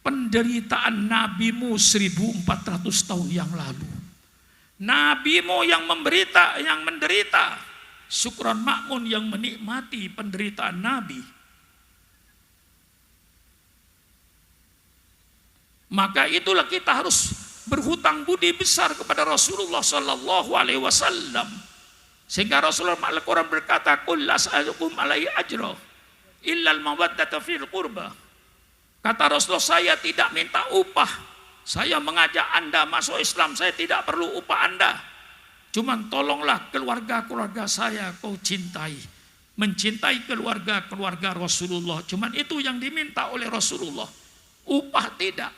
penderitaan nabimu 1400 tahun yang lalu. Nabimu yang menderita, Syukron Makmun yang menikmati penderitaan Nabi. Maka itulah kita harus berhutang budi besar kepada Rasulullah Sallallahu Alaihi Wasallam. Sehingga Rasulullah Al-Quran berkata, "Qul as'alukum alaihi ajra illal mawaddata fil qurba." Kata Rasulullah, saya tidak minta upah. Saya mengajak Anda masuk Islam, saya tidak perlu upah Anda. Cuman tolonglah keluarga-keluarga saya kau cintai. Mencintai keluarga-keluarga Rasulullah. Cuman itu yang diminta oleh Rasulullah. Upah tidak.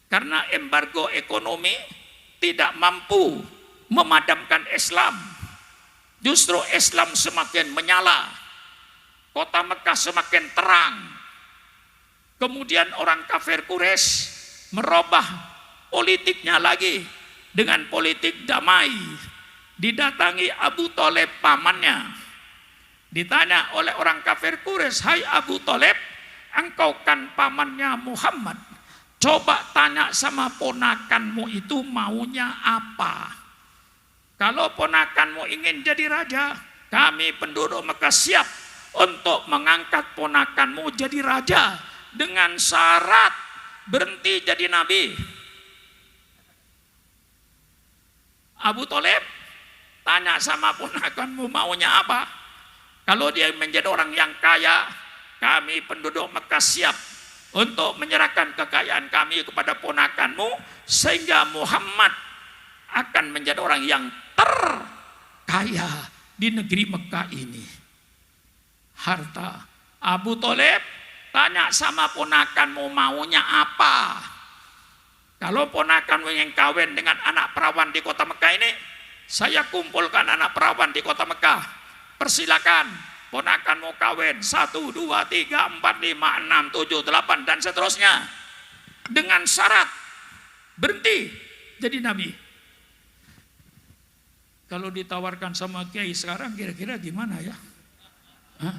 Karena embargo ekonomi tidak mampu memadamkan Islam. Justru Islam semakin menyala. Kota Mekah semakin terang. Kemudian orang kafir Quraisy merubah politiknya lagi dengan politik damai. Didatangi Abu Thalib pamannya. Ditanya oleh orang kafir Quraisy, "Hai Abu Thalib, engkau kan pamannya Muhammad. Coba tanya sama ponakanmu itu maunya apa? Kalau ponakanmu ingin jadi raja, kami penduduk Mekah siap untuk mengangkat ponakanmu jadi raja dengan syarat berhenti jadi nabi." Abu Thalib tanya sama ponakanmu maunya apa? Kalau dia menjadi orang yang kaya, kami penduduk Mekah siap untuk menyerahkan kekayaan kami kepada ponakanmu, sehingga Muhammad akan menjadi orang yang terkaya di negeri Mekah ini. Harta. Abu Thalib tanya sama ponakanmu maunya apa? Kalau ponakanmu yang kawin dengan anak perawan di kota Mekah ini, saya kumpulkan anak perawan di kota Mekah. Persilakan ponakanmu kawin 1, 2, 3, 4, 5, 6, 7, 8 dan seterusnya. Dengan syarat berhenti jadi nabi. Kalau ditawarkan sama kiai sekarang kira-kira gimana ya? Hah?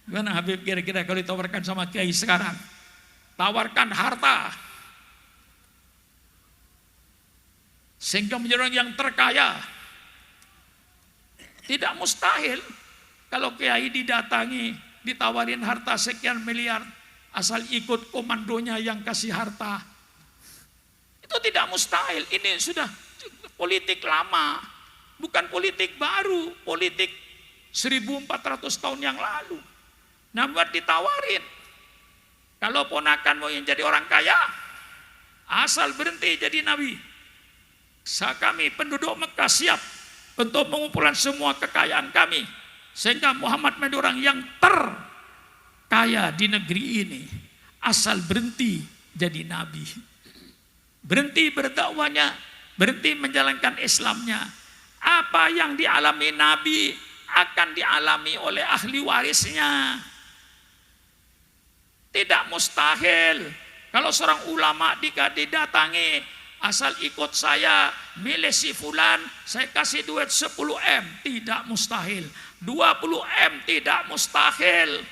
Gimana Habib kira-kira kalau ditawarkan sama kiai sekarang? Tawarkan harta sehingga menjadi orang yang terkaya. Tidak mustahil kalau kiai didatangi, ditawarin harta sekian miliar, asal ikut komandonya yang kasih harta. Itu tidak mustahil. Ini sudah politik lama, bukan politik baru, politik 1400 tahun yang lalu. Namun ditawarin, kalau ponakanmu yang jadi orang kaya, asal berhenti jadi nabi. Kami penduduk Mekah siap untuk mengumpulkan semua kekayaan kami, sehingga Muhammad menjadi orang yang terkaya di negeri ini, asal berhenti jadi nabi. Berhenti berdakwahnya, berhenti menjalankan Islamnya. Apa yang dialami nabi akan dialami oleh ahli warisnya. Tidak mustahil kalau seorang ulama didatangi, asal ikut saya milih si fulan, saya kasih duit 10 M, tidak mustahil. 20 M tidak mustahil.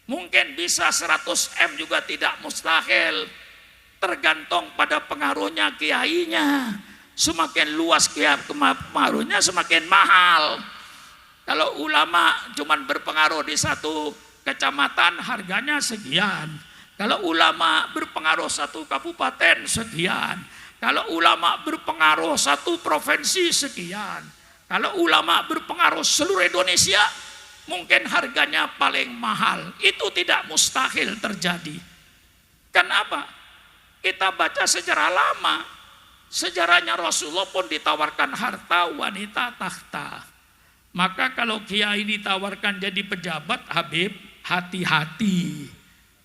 Mungkin bisa 100 M juga tidak mustahil. Tergantung pada pengaruhnya kiainya. Semakin luas pengaruhnya semakin mahal. Kalau ulama cuman berpengaruh di satu kecamatan harganya sekian. Kalau ulama berpengaruh satu kabupaten sekian. Kalau ulama berpengaruh satu provinsi sekian. Kalau ulama berpengaruh seluruh Indonesia, mungkin harganya paling mahal. Itu tidak mustahil terjadi. Kenapa? Kita baca sejarah lama. Sejarahnya Rasulullah pun ditawarkan harta, wanita, takhta. Maka kalau kiai ditawarkan jadi pejabat, Habib, hati-hati.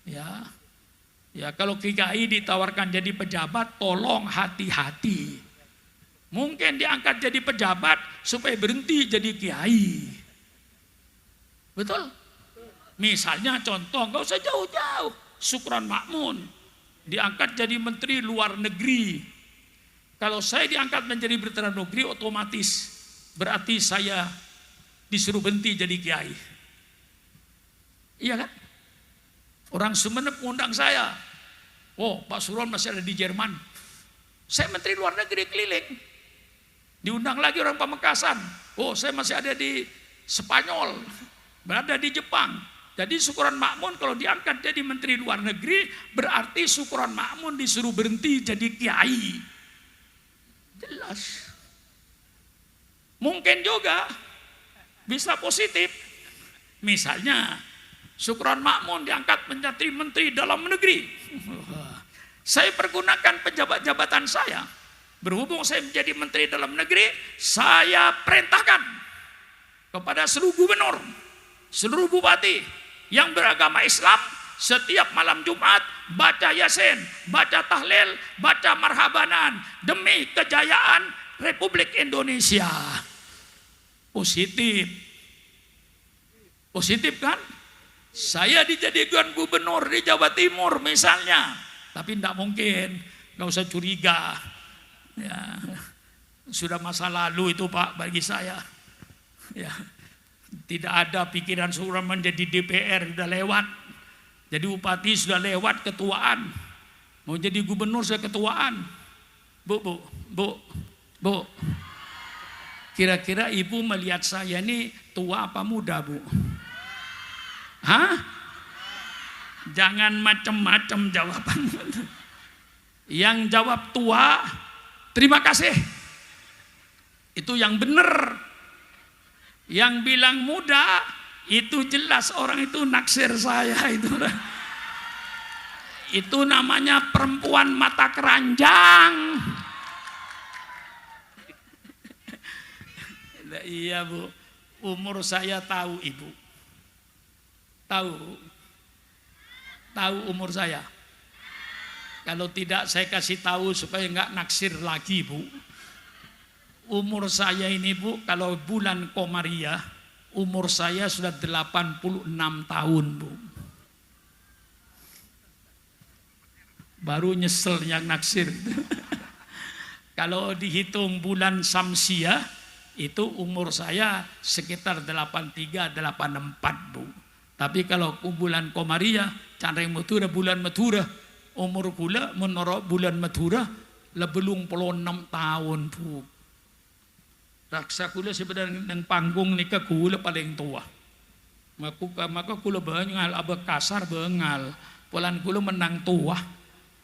Ya, kalau kiai ditawarkan jadi pejabat, tolong hati-hati. Mungkin diangkat jadi pejabat supaya berhenti jadi kiai. Betul? Misalnya contoh, gak usah jauh-jauh. Sukron Makmun diangkat jadi menteri luar negeri. Kalau saya diangkat menjadi menteri luar negeri, otomatis berarti saya disuruh berhenti jadi kiai. Iya kan? Orang Sumeneb mengundang saya. Oh, Pak Suron masih ada di Jerman. Saya menteri luar negeri keliling. Diundang lagi orang Pamekasan. Oh, saya masih ada di Spanyol. Berada di Jepang. Jadi Sukron Makmun kalau diangkat jadi menteri luar negeri, berarti Sukron Makmun disuruh berhenti jadi kiai. Jelas. Mungkin juga bisa positif. Misalnya Sukron Makmun diangkat menjadi menteri dalam negeri. Saya pergunakan pejabat-jabatan saya. Berhubung saya menjadi menteri dalam negeri, saya perintahkan kepada seluruh gubernur, seluruh bupati yang beragama Islam, setiap malam Jumat baca Yasin, baca tahlil, baca marhabanan demi kejayaan Republik Indonesia. Positif. Positif kan? Saya dijadikan gubernur di Jawa Timur misalnya, tapi tidak mungkin, nggak usah curiga. Ya, sudah masa lalu itu Pak bagi saya. Ya, tidak ada pikiran seorang menjadi DPR, sudah lewat. Jadi bupati sudah lewat ketuaan. Mau jadi gubernur sudah ketuaan. Bu. Kira-kira ibu melihat saya ini tua apa muda, Bu? Hah? Jangan macam-macam jawaban. Yang jawab tua, terima kasih. Itu yang benar. Yang bilang muda, itu jelas orang itu naksir saya itu. Itu namanya perempuan mata keranjang. Iya Bu, umur saya tahu Ibu. Tahu umur saya. Kalau tidak saya kasih tahu supaya nggak naksir lagi Bu. Umur saya ini Bu, kalau bulan Komariah, umur saya sudah 86 tahun Bu. Baru nyesel yang naksir. Kalau dihitung bulan Samsiah, itu umur saya sekitar 83-84 Bu. Tapi kalau bulan Komariah, Candreng Matura, bulan Matura, umur kula menurut bulan Matura lebelung 6 tahun Bu. Raksa kula sebenarnya nang panggung nika kula paling tua. Maka kula bengal abah kasar bengal. Pulan kula menang tua.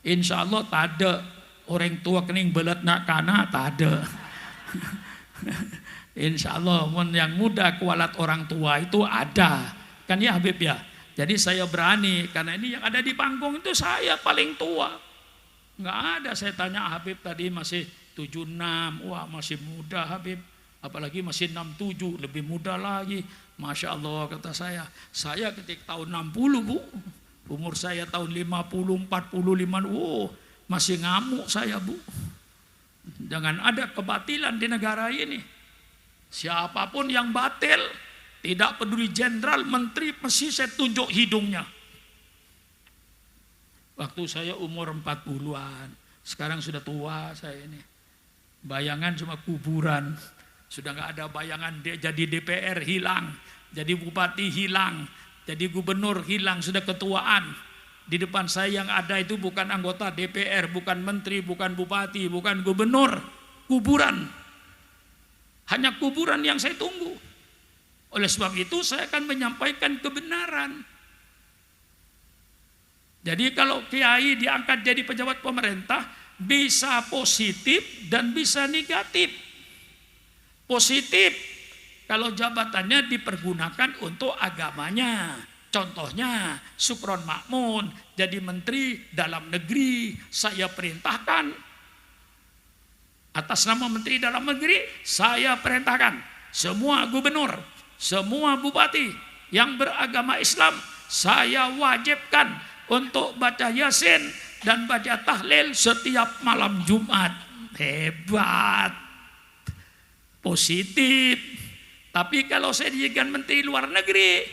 Insya Allah tak ada orang tua kening belat nak kana tak ada. Insya Allah yang muda kualat orang tua itu ada. Kan ya Habib ya. Jadi saya berani karena ini yang ada di panggung itu saya paling tua. Nggak ada saya tanya Habib tadi masih 76. Wah masih muda Habib. Apalagi masih 67, lebih muda lagi. Masya Allah kata saya. Saya ketika tahun 60 Bu. Umur saya tahun 50, 45. Masih ngamuk saya Bu. Jangan ada kebatilan di negara ini. Siapapun yang batil, tidak peduli jenderal, menteri, mesti saya tunjuk hidungnya. Waktu saya umur 40-an. Sekarang sudah tua saya ini. Bayangan cuma kuburan. Sudah nggak ada bayangan jadi DPR hilang, jadi bupati hilang, jadi gubernur hilang, sudah ketuaan. Di depan saya yang ada itu bukan anggota DPR, bukan menteri, bukan bupati, bukan gubernur, kuburan. Hanya kuburan yang saya tunggu. Oleh sebab itu saya akan menyampaikan kebenaran. Jadi kalau kiai diangkat jadi pejabat pemerintah bisa positif dan bisa negatif. Positif kalau jabatannya dipergunakan untuk agamanya. Contohnya Sukron Makmun jadi menteri dalam negeri, saya perintahkan atas nama menteri dalam negeri, saya perintahkan semua gubernur, semua bupati yang beragama Islam, saya wajibkan untuk baca Yasin dan baca tahlil setiap malam Jumat. Hebat. positif. Tapi kalau saya dijadikan menteri luar negeri,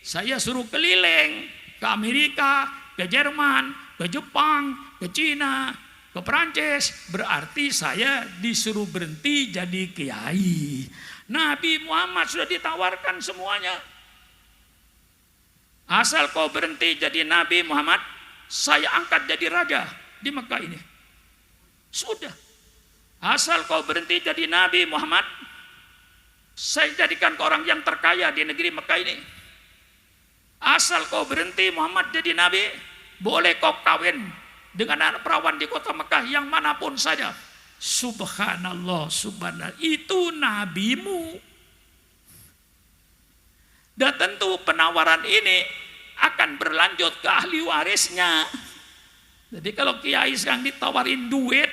saya suruh keliling ke Amerika, ke Jerman, ke Jepang, ke Cina, ke Perancis, berarti saya disuruh berhenti jadi kiai. Nabi Muhammad sudah ditawarkan semuanya. Asal kau berhenti jadi Nabi Muhammad, saya angkat jadi raja di Mekah ini. Sudah. Asal kau berhenti jadi Nabi Muhammad, saya jadikan kau orang yang terkaya di negeri Mekah ini. Asal kau berhenti Muhammad jadi Nabi, boleh kau kawin dengan anak perawan di kota Mekah yang manapun saja. Subhanallah, subhanallah, itu nabimu. Dan tentu penawaran ini akan berlanjut ke ahli warisnya. Jadi kalau kiai sekarang ditawarin duit,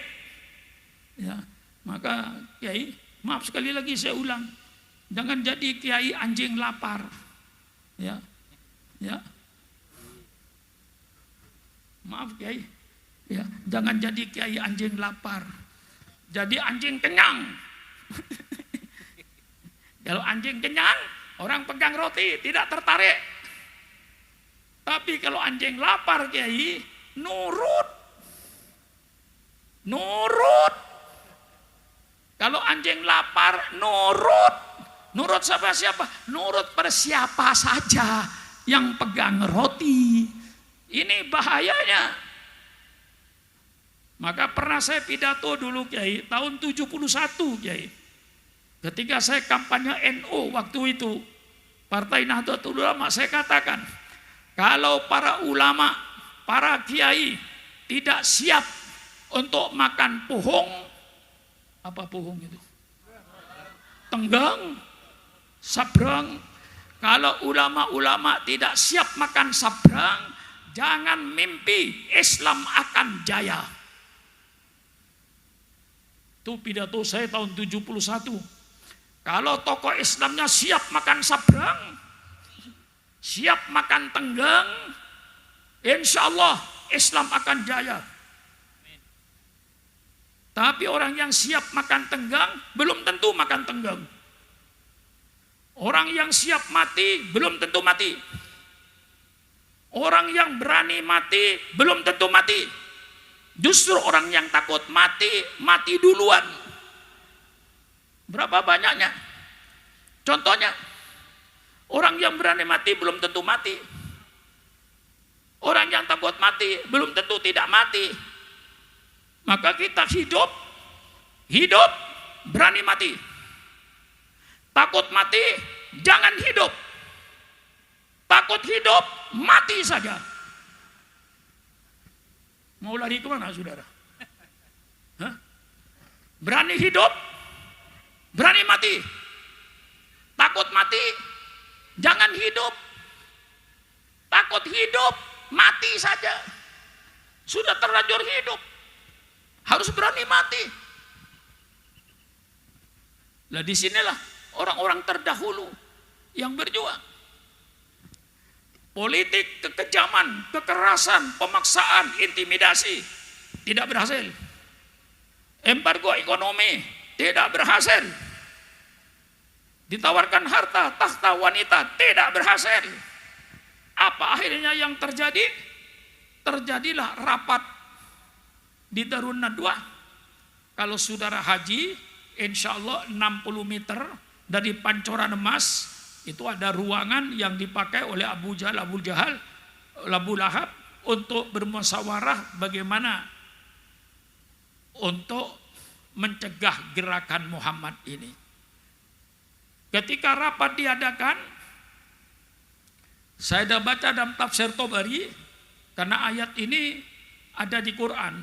ya, maka kiai, maaf sekali lagi saya ulang, jangan jadi kiai anjing lapar. Ya. Ya. Maaf kiai. Ya, jangan jadi kiai anjing lapar. Jadi anjing kenyang. Kalau anjing kenyang, orang pegang roti tidak tertarik. Tapi kalau anjing lapar kiai, nurut. Nurut. Kalau anjing lapar, nurut. Nurut siapa? Nurut pada siapa saja yang pegang roti. Ini bahayanya. Maka pernah saya pidato dulu kiai, tahun 71 kiai. Ketika saya kampanye NU waktu itu, Partai Nahdlatul Ulama, saya katakan, kalau para ulama, para kiai tidak siap untuk makan puhung, apa puhung itu? Tenggang, sabrang. Kalau ulama-ulama tidak siap makan sabrang, jangan mimpi Islam akan jaya. Itu pidato saya tahun 71. Kalau tokoh Islamnya siap makan sabrang, siap makan tenggang, insya Allah Islam akan jaya. Tapi orang yang siap makan tenggang belum tentu makan tenggang. Orang yang siap mati belum tentu mati. Orang yang berani mati belum tentu mati. Justru orang yang takut mati, mati duluan. Berapa banyaknya? Contohnya, orang yang berani mati belum tentu mati. Orang yang takut mati belum tentu tidak mati. Maka kita hidup, berani mati. Takut mati, jangan hidup. Takut hidup, mati saja. Mau lari kemana saudara? Hah? Berani hidup, berani mati. Takut mati, jangan hidup. Takut hidup, mati saja. Sudah terlanjur hidup, harus berani mati. Lah disinilah orang-orang terdahulu yang berjuang. Politik, kekejaman, kekerasan, pemaksaan, intimidasi tidak berhasil. Embargo ekonomi tidak berhasil. Ditawarkan harta, tahta, wanita tidak berhasil. Apa akhirnya yang terjadi? Terjadilah rapat di Darun Nadwa. Kalau saudara haji, insya Allah 60 meter dari Pancoran Emas, itu ada ruangan yang dipakai oleh Abu Jahal, Abu Lahab untuk bermusyawarah bagaimana untuk mencegah gerakan Muhammad ini. Ketika rapat diadakan, saya sudah baca dalam tafsir Tabari, karena ayat ini ada di Quran.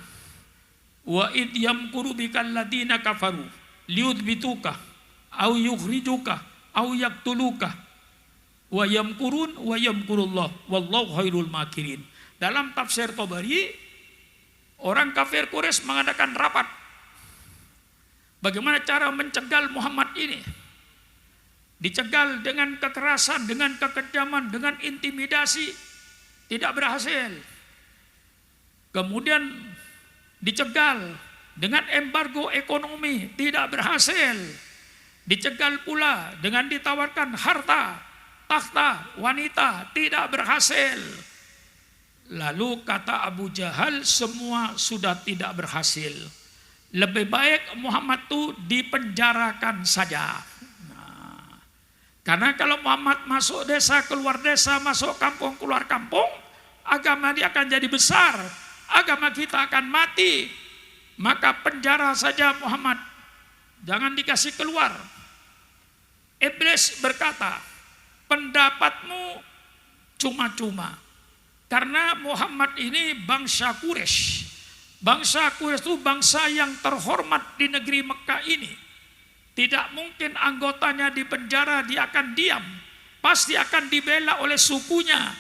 Wa id yamkuru bikal ladina kafaru liyuthbituka au yukhrijuka au yaktuluka wa yamkurun wa yamkurullah wallahu khairul makirin. Dalam tafsir Tabari, orang kafir Quraisy mengadakan rapat bagaimana cara mencegal Muhammad ini. Dicegal dengan kekerasan, dengan kekejaman, dengan intimidasi, tidak berhasil. Kemudian dicegal dengan embargo ekonomi, tidak berhasil. Dicegal pula dengan ditawarkan harta, takhta, wanita, tidak berhasil. Lalu kata Abu Jahal, semua sudah tidak berhasil. Lebih baik Muhammad itu dipenjarakan saja. Nah, karena kalau Muhammad masuk desa, keluar desa, masuk kampung, keluar kampung, agama dia akan jadi besar, agama kita akan mati. Maka penjara saja Muhammad, jangan dikasih keluar. Iblis berkata, pendapatmu cuma-cuma. Karena Muhammad ini bangsa Quraisy. Bangsa Quraisy itu bangsa yang terhormat di negeri Mekah ini. Tidak mungkin anggotanya di penjara dia akan diam. Pasti akan dibela oleh sukunya.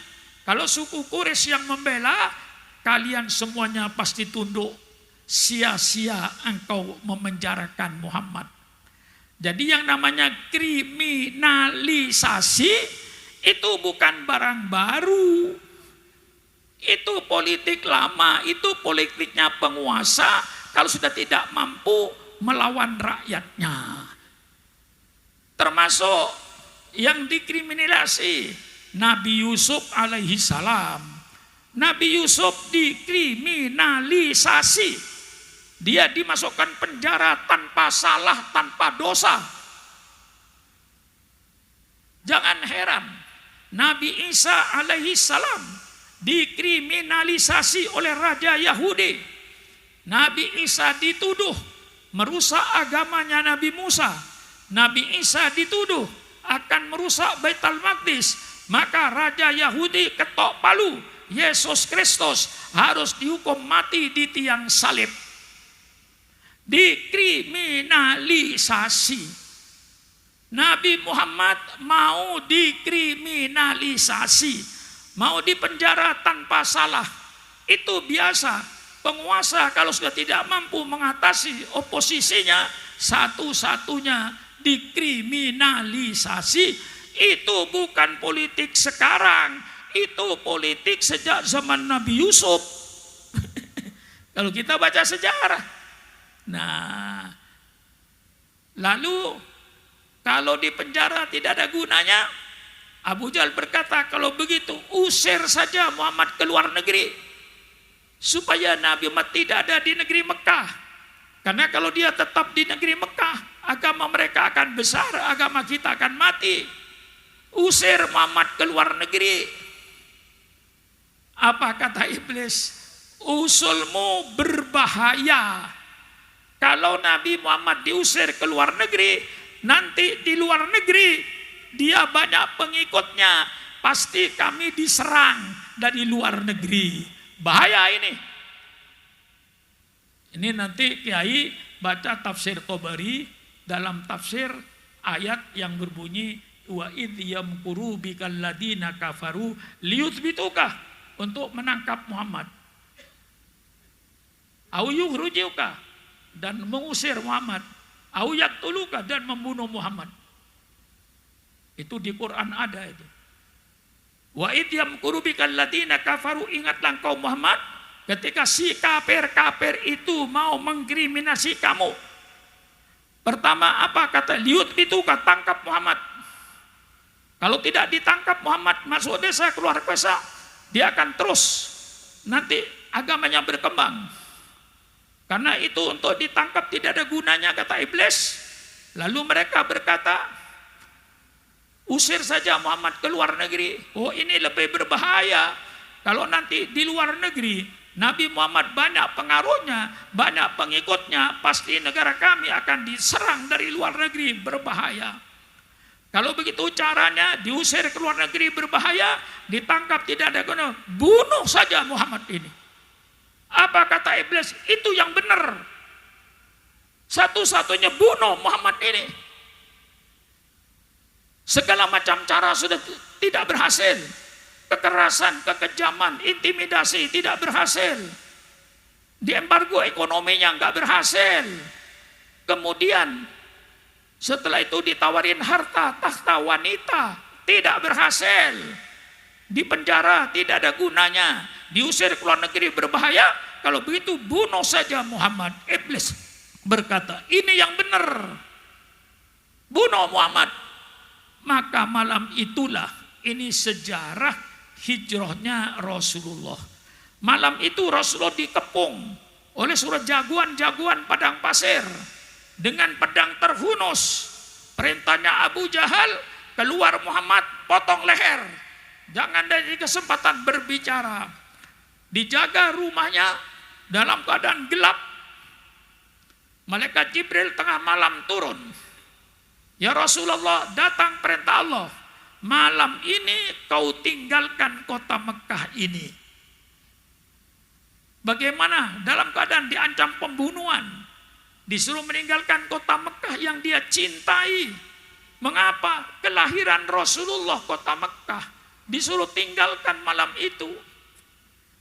Kalau suku Quraisy yang membela, kalian semuanya pasti tunduk. Sia-sia engkau memenjarakan Muhammad. Jadi yang namanya kriminalisasi itu bukan barang baru. Itu politik lama, itu politiknya penguasa kalau sudah tidak mampu melawan rakyatnya. Termasuk yang dikriminalisasi Nabi Yusuf alaihi salam. Nabi Yusuf dikriminalisasi. Dia dimasukkan penjara tanpa salah, tanpa dosa. Jangan heran, Nabi Isa alaihi salam dikriminalisasi oleh Raja Yahudi. Nabi Isa dituduh merusak agamanya Nabi Musa. Nabi Isa dituduh akan merusak Baitul Maqdis. Maka Raja Yahudi ketok palu, Yesus Kristus harus dihukum mati di tiang salib. Dikriminalisasi. Nabi Muhammad mau dikriminalisasi, mau dipenjara tanpa salah. Itu biasa. Penguasa kalau sudah tidak mampu mengatasi oposisinya, satu-satunya dikriminalisasi. Itu bukan politik sekarang, itu politik sejak zaman Nabi Yusuf. Kalau kita baca sejarah. Nah, lalu kalau di penjara tidak ada gunanya, Abu Jahal berkata, kalau begitu usir saja Muhammad ke luar negeri, supaya Nabi Muhammad tidak ada di negeri Mekah. Karena kalau dia tetap di negeri Mekah, agama mereka akan besar, agama kita akan mati. Usir Muhammad ke luar negeri. Apa kata iblis? Usulmu berbahaya. Kalau Nabi Muhammad diusir ke luar negeri, nanti di luar negeri dia banyak pengikutnya, pasti kami diserang dari luar negeri. Bahaya ini. Ini nanti Kiai baca tafsir Tabari dalam tafsir ayat yang berbunyi wa idh yamkuru bikal ladina kafaru liyuthbituka, untuk menangkap Muhammad. Au yukhrijuka, dan mengusir Muhammad. Au yaqtuluka, dan membunuh Muhammad. Itu di Quran ada itu. Wa idh yamkuru bikal ladina kafaru, ingatlah engkau Muhammad ketika si kafir-kafir itu mau mengkriminasi kamu. Pertama apa kata? Liyuthbituka, tangkap Muhammad. Kalau tidak ditangkap Muhammad, masuk desa, keluar desa, dia akan terus nanti agamanya berkembang. Karena itu untuk ditangkap tidak ada gunanya, kata iblis. Lalu mereka berkata, usir saja Muhammad ke luar negeri. Oh, ini lebih berbahaya. Kalau nanti di luar negeri Nabi Muhammad banyak pengaruhnya, banyak pengikutnya, pasti negara kami akan diserang dari luar negeri, berbahaya. Kalau begitu caranya, diusir ke luar negeri berbahaya, ditangkap tidak ada guna, bunuh saja Muhammad ini. Apa kata iblis? Itu yang benar. Satu-satunya bunuh Muhammad ini. Segala macam cara sudah tidak berhasil. Kekerasan, kekejaman, intimidasi tidak berhasil. Di embargo ekonominya nggak berhasil. Kemudian setelah itu ditawarin harta, takhta, wanita, tidak berhasil. Di penjara tidak ada gunanya, diusir ke luar negeri berbahaya. Kalau begitu bunuh saja Muhammad. Iblis berkata, ini yang benar. membunuh Muhammad. Maka malam itulah, ini sejarah hijrahnya Rasulullah. Malam itu Rasulullah dikepung oleh surat jagoan-jagoan padang pasir dengan pedang terhunus. Perintahnya Abu Jahal, keluar Muhammad, potong leher. Jangan dari kesempatan berbicara. Dijaga rumahnya dalam keadaan gelap. Malaikat Jibril tengah malam turun. Ya Rasulullah, datang perintah Allah. Malam ini kau tinggalkan kota Mekah ini. Bagaimana dalam keadaan diancam pembunuhan, disuruh meninggalkan kota Mekah yang dia cintai. Mengapa kelahiran Rasulullah kota Mekah disuruh tinggalkan malam itu?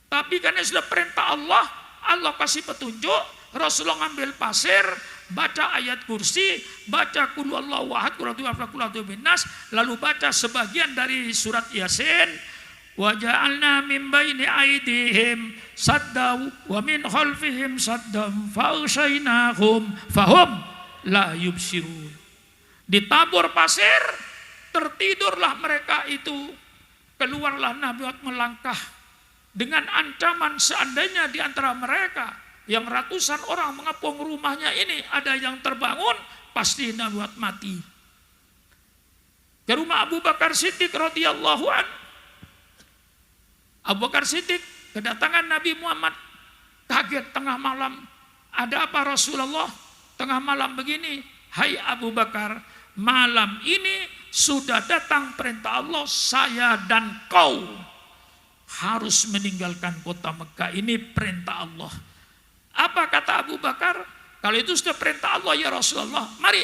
Tapi karena sudah perintah Allah, Allah kasih petunjuk. Rasulullah ngambil pasir, baca ayat kursi, baca qul huwallahu ahad, qul a'udzu binnas, lalu baca sebagian dari surat Yasin. Wa ja'alna min baini aydihim saddaw wa min khalfihim saddam fa'ushaynahum fahum la yubsirun. Ditabur pasir, tertidurlah mereka itu. Keluarlah Nabi melangkah dengan ancaman seandainya di antara mereka yang ratusan orang mengepung rumahnya ini ada yang terbangun, pasti Nabi mati. Ke rumah Abu Bakar Siddiq radhiyallahu anhu. Abu Bakar Siddiq kedatangan Nabi Muhammad, kaget tengah malam. Ada apa Rasulullah? Tengah malam begini. Hai Abu Bakar, malam ini sudah datang perintah Allah, saya dan kau harus meninggalkan kota Mekah. Ini perintah Allah. Apa kata Abu Bakar? Kalau itu sudah perintah Allah ya Rasulullah, mari.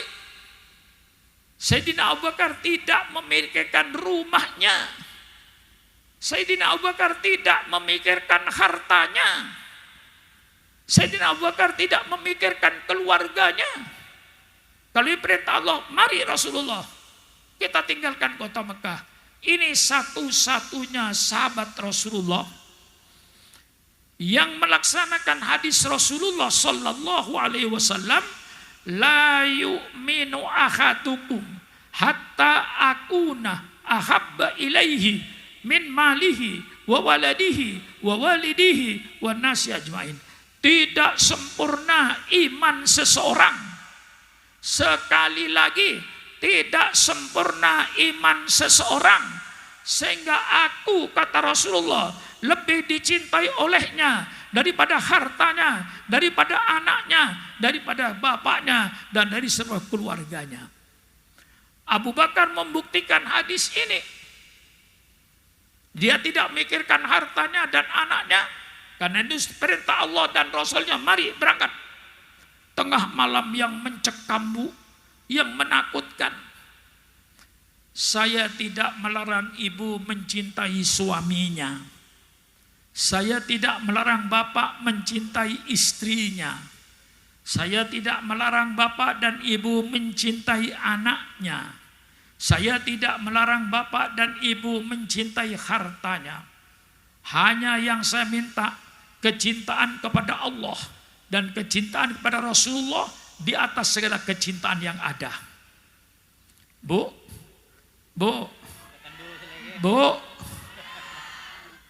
Sayyidina Abu Bakar tidak memikirkan rumahnya. Sayyidina Abu Bakar tidak memikirkan hartanya. Sayyidina Abu Bakar tidak memikirkan keluarganya. Kalau ini perintah Allah, mari Rasulullah, kita tinggalkan kota Mekah. Ini satu-satunya sahabat Rasulullah yang melaksanakan hadis Rasulullah sallallahu alaihi wasallam, la yu'minu ahadukum hatta akuna ahabba ilaihi min malihi wa waladihi wa walidihi wa nasi ajmain. Tidak sempurna iman seseorang. Sekali lagi, tidak sempurna iman seseorang sehingga aku, kata Rasulullah, lebih dicintai olehnya daripada hartanya, daripada anaknya, daripada bapaknya, dan dari semua keluarganya. Abu Bakar membuktikan hadis ini. Dia tidak memikirkan hartanya dan anaknya, karena itu perintah Allah dan Rasulnya, mari berangkat. Tengah malam yang mencekam, yang menakutkan. Saya tidak melarang ibu mencintai suaminya. Saya tidak melarang bapak mencintai istrinya. Saya tidak melarang bapak dan ibu mencintai anaknya. Saya tidak melarang bapak dan ibu mencintai hartanya. Hanya yang saya minta, kecintaan kepada Allah dan kecintaan kepada Rasulullah di atas segala kecintaan yang ada. Bu,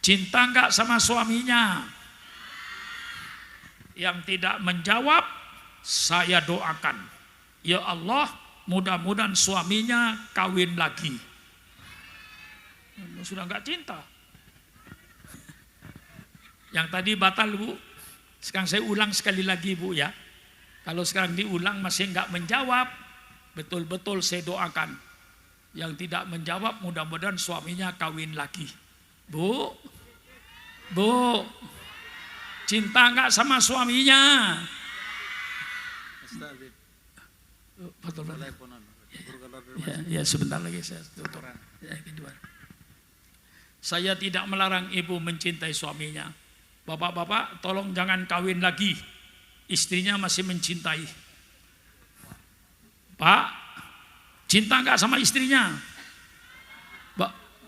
cinta enggak sama suaminya? Yang tidak menjawab, saya doakan, ya Allah, mudah-mudahan suaminya kawin lagi. Sudah enggak cinta. Yang tadi batal Bu, sekarang saya ulang sekali lagi Bu ya. Kalau sekarang diulang masih enggak menjawab, betul-betul saya doakan. Yang tidak menjawab mudah-mudahan suaminya kawin lagi. Bu, cinta enggak sama suaminya? Ya, sebentar lagi saya tutup. Saya tidak melarang ibu mencintai suaminya. Bapak-bapak tolong jangan kawin lagi. Istrinya masih mencintai. Pak, cinta enggak sama istrinya?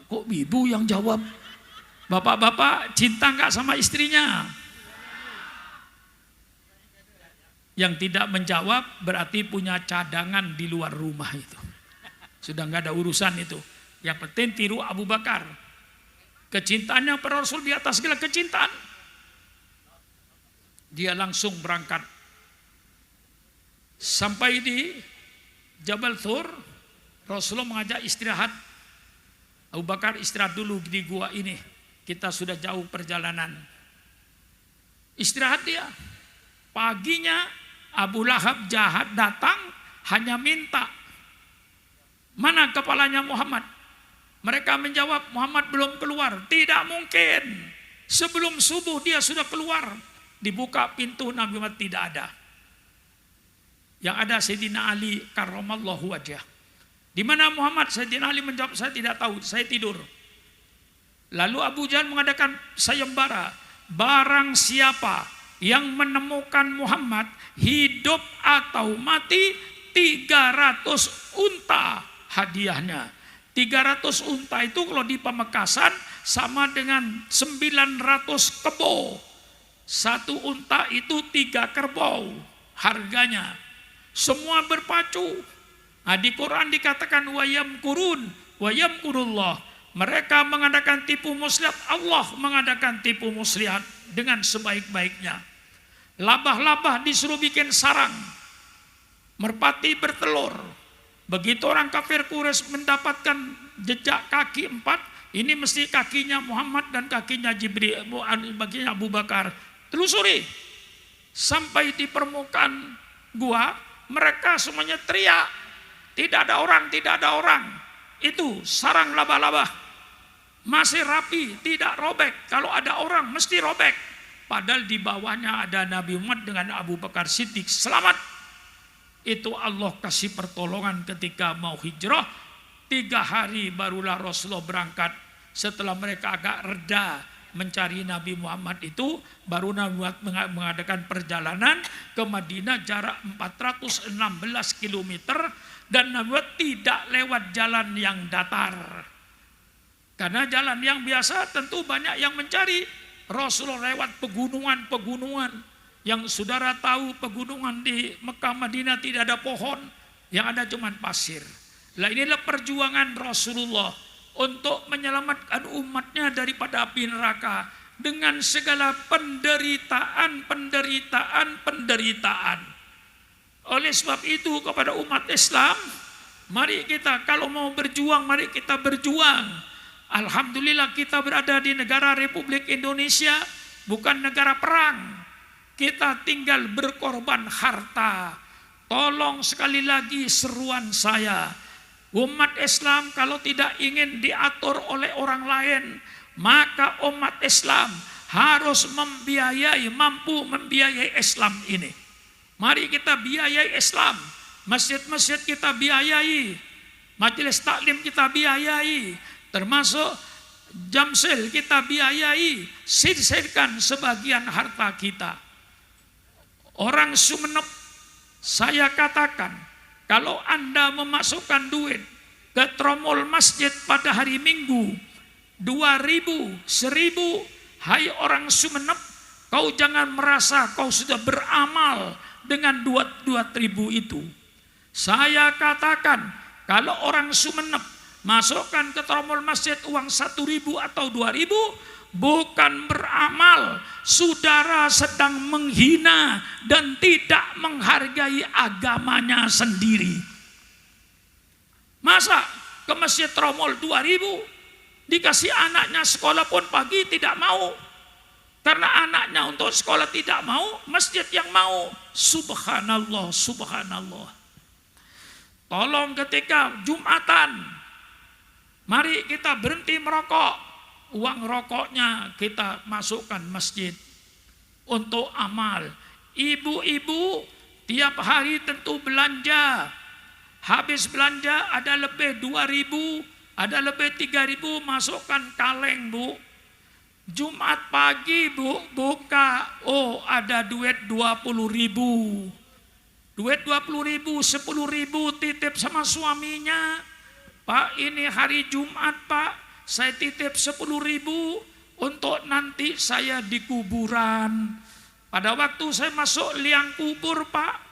Kok ibu yang jawab? Bapak-bapak cinta enggak sama istrinya? Yang tidak menjawab berarti punya cadangan di luar rumah itu. Sudah nggak ada urusan itu. Yang penting tiru Abu Bakar. Kecintaannya pada Rasul di atas segala kecintaan. Dia langsung berangkat. Sampai di Jabal Thur, Rasulullah mengajak istirahat. Abu Bakar istirahat dulu di gua ini. Kita sudah jauh perjalanan. Istirahat dia. Paginya Abu Lahab jahat datang hanya minta. Mana kepalanya Muhammad? Mereka menjawab, Muhammad belum keluar. Tidak mungkin. Sebelum subuh dia sudah keluar. Dibuka pintu, Nabi Muhammad tidak ada. Yang ada Sayyidina Ali karramallahu wajhah. Di mana Muhammad? Sayyidina Ali menjawab, saya tidak tahu, saya tidur. Lalu Abu Jahal mengadakan sayembara. Barang siapa yang menemukan Muhammad hidup atau mati, 300 unta hadiahnya. 300 unta itu kalau di Pamekasan sama dengan 900 kebo. Satu unta itu 3 kerbau harganya. Semua berpacu. Nah, di Quran dikatakan wayam kurullah. Mereka mengadakan tipu muslihat, Allah mengadakan tipu muslihat dengan sebaik-baiknya. Labah-labah disuruh bikin sarang. Merpati bertelur. Begitu orang kafir Quraisy mendapatkan jejak kaki 4, ini mesti kakinya Muhammad dan kakinya Jibril, baginya Abu Bakar. Telusuri. Sampai di permukaan gua, mereka semuanya teriak. Tidak ada orang, tidak ada orang. Itu sarang laba-laba. Masih rapi, tidak robek. Kalau ada orang mesti robek. Padahal di bawahnya ada Nabi Muhammad dengan Abu Bakar Siddiq. Selamat. Itu Allah kasih pertolongan ketika mau hijrah. 3 hari barulah Rasulullah berangkat. Setelah mereka agak reda mencari Nabi Muhammad itu, baru Nabi Muhammad mengadakan perjalanan ke Madinah jarak 416 km. Dan Nabi Muhammad tidak lewat jalan yang datar. Karena jalan yang biasa tentu banyak yang mencari. Rasulullah lewat pegunungan-pegunungan. Yang saudara tahu pegunungan di Mekah Madinah tidak ada pohon. Yang ada cuma pasir. Lah inilah perjuangan Rasulullah untuk menyelamatkan umatnya daripada api neraka. Dengan segala penderitaan. Oleh sebab itu kepada umat Islam, mari kita kalau mau berjuang, mari kita berjuang. Alhamdulillah kita berada di negara Republik Indonesia, bukan negara perang. Kita tinggal berkorban harta. Tolong sekali lagi seruan saya. Umat Islam kalau tidak ingin diatur oleh orang lain, maka umat Islam harus mampu membiayai Islam ini. Mari kita biayai Islam. Masjid-masjid kita biayai. Majelis taklim kita biayai. Termasuk Jamsil kita biayai. Sisihkan sebagian harta kita. Orang Sumeneb, saya katakan, kalau Anda memasukkan duit ke tromol masjid pada hari Minggu, 2.000, 1.000, hai orang Sumeneb, kau jangan merasa kau sudah beramal dengan 2.000 itu. Saya katakan, kalau orang Sumeneb masukkan ke tromol masjid uang 1.000 atau 2.000, bukan beramal, saudara sedang menghina dan tidak menghargai agamanya sendiri. Masa ke masjid tromol 2.000 dikasih anaknya sekolah pun pagi tidak mau, karena anaknya untuk sekolah tidak mau, masjid yang mau. Subhanallah, subhanallah. Tolong ketika Jumatan, mari kita berhenti merokok. Uang rokoknya kita masukkan masjid untuk amal. Ibu-ibu tiap hari tentu belanja. Habis belanja ada lebih 2.000, ada lebih 3.000, masukkan kaleng, Bu. Jumat pagi, Bu, buka. Oh, ada duit 20.000. Duit 20.000, 10.000 titip sama suaminya. Pak, ini hari Jumat, Pak. Saya titip 10.000 untuk nanti saya di kuburan. Pada waktu saya masuk liang kubur, Pak,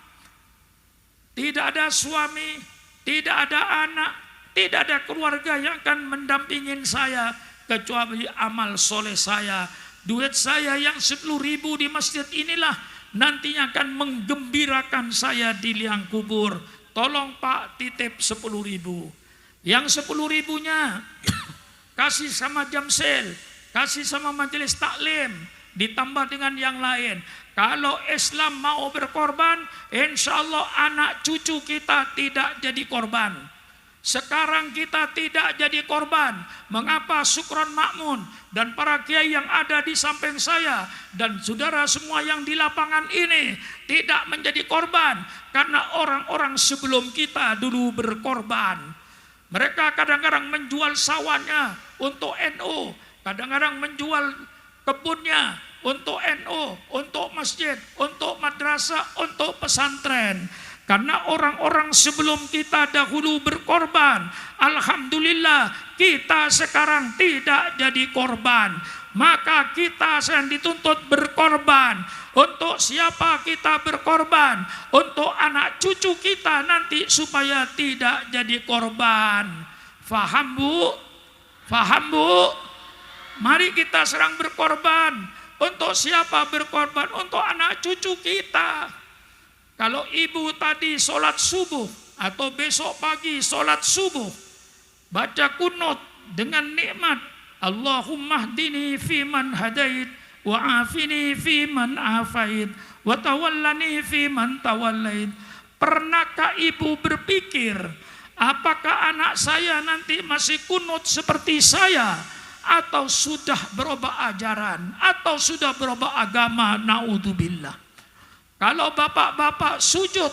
tidak ada suami, tidak ada anak, Tidak ada keluarga yang akan mendampingin saya kecuali amal soleh saya. Duit saya yang 10.000 di masjid inilah nantinya akan menggembirakan saya di liang kubur. Tolong Pak titip 10.000. Yang 10.000-nya kasih sama Jamsil, kasih sama majelis taklim, ditambah dengan yang lain. Kalau Islam mau berkorban, insya Allah anak cucu kita tidak jadi korban. Sekarang kita tidak jadi korban. Mengapa Syukron Makmun dan para kiai yang ada di samping saya dan saudara semua yang di lapangan ini tidak menjadi korban? Karena orang-orang sebelum kita dulu berkorban. Mereka kadang-kadang menjual sawahnya untuk NU, kadang-kadang menjual kebunnya untuk NU, untuk masjid, untuk madrasah, untuk pesantren. Karena orang-orang sebelum kita dahulu berkorban. Alhamdulillah kita sekarang tidak jadi korban. Maka kita sedang dituntut berkorban. Untuk siapa kita berkorban? Untuk anak cucu kita nanti supaya tidak jadi korban. Faham Bu? Faham Bu? Mari kita serang berkorban. Untuk siapa berkorban? Untuk anak cucu kita. Kalau ibu tadi sholat subuh atau besok pagi sholat subuh, baca kunut dengan nikmat, Allahumma hdini fiman hadait, wa afini fiman afait, wa tawallani fiman tawallait. Pernahkah ibu berpikir, apakah anak saya nanti masih kunut seperti saya? Atau sudah berubah ajaran? Atau sudah berubah agama? Na'udzubillah. Kalau bapak-bapak sujud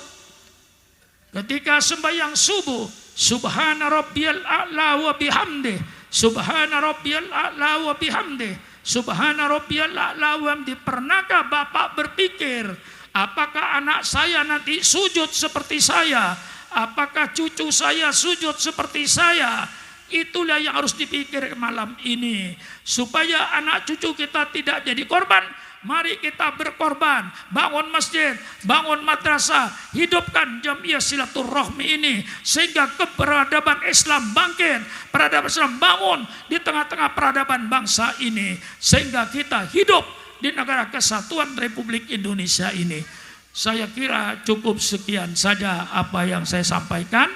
ketika sembahyang subuh, subhana rabbiyal a'la wa bihamdih, subhana rabbiyal a'la wa bihamdih, subhana rabbiyal a'la wa bihamdih. Pernahkah bapak berpikir, apakah anak saya nanti sujud seperti saya? Apakah cucu saya sujud seperti saya? Itulah yang harus dipikir malam ini, supaya anak cucu kita tidak jadi korban. Mari kita berkorban, bangun masjid, bangun madrasah, hidupkan jamiah silaturahmi ini sehingga keperadaban Islam bangkit, peradaban Islam bangun di tengah-tengah peradaban bangsa ini sehingga kita hidup di negara kesatuan Republik Indonesia ini. Saya kira cukup sekian saja apa yang saya sampaikan.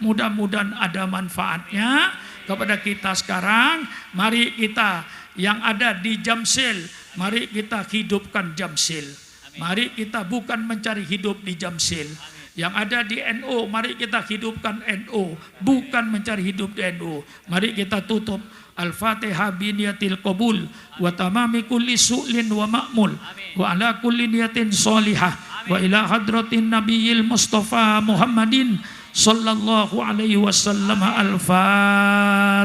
Mudah-mudahan ada manfaatnya kepada kita sekarang. Mari kita yang ada di Jamsil, mari kita hidupkan Jamsil. Mari kita bukan mencari hidup di Jamsil. Yang ada di NU, mari kita hidupkan NU, bukan mencari hidup di NU. Mari kita tutup Al-Fatihah biniyatil qabul wa tamami kulli su'lin wa ma'mul wa ala kulli niyatin sholihah wa ila hadratin nabiyil Mustafa Muhammadin sallallahu alaihi wasallam. Al-Fatihah.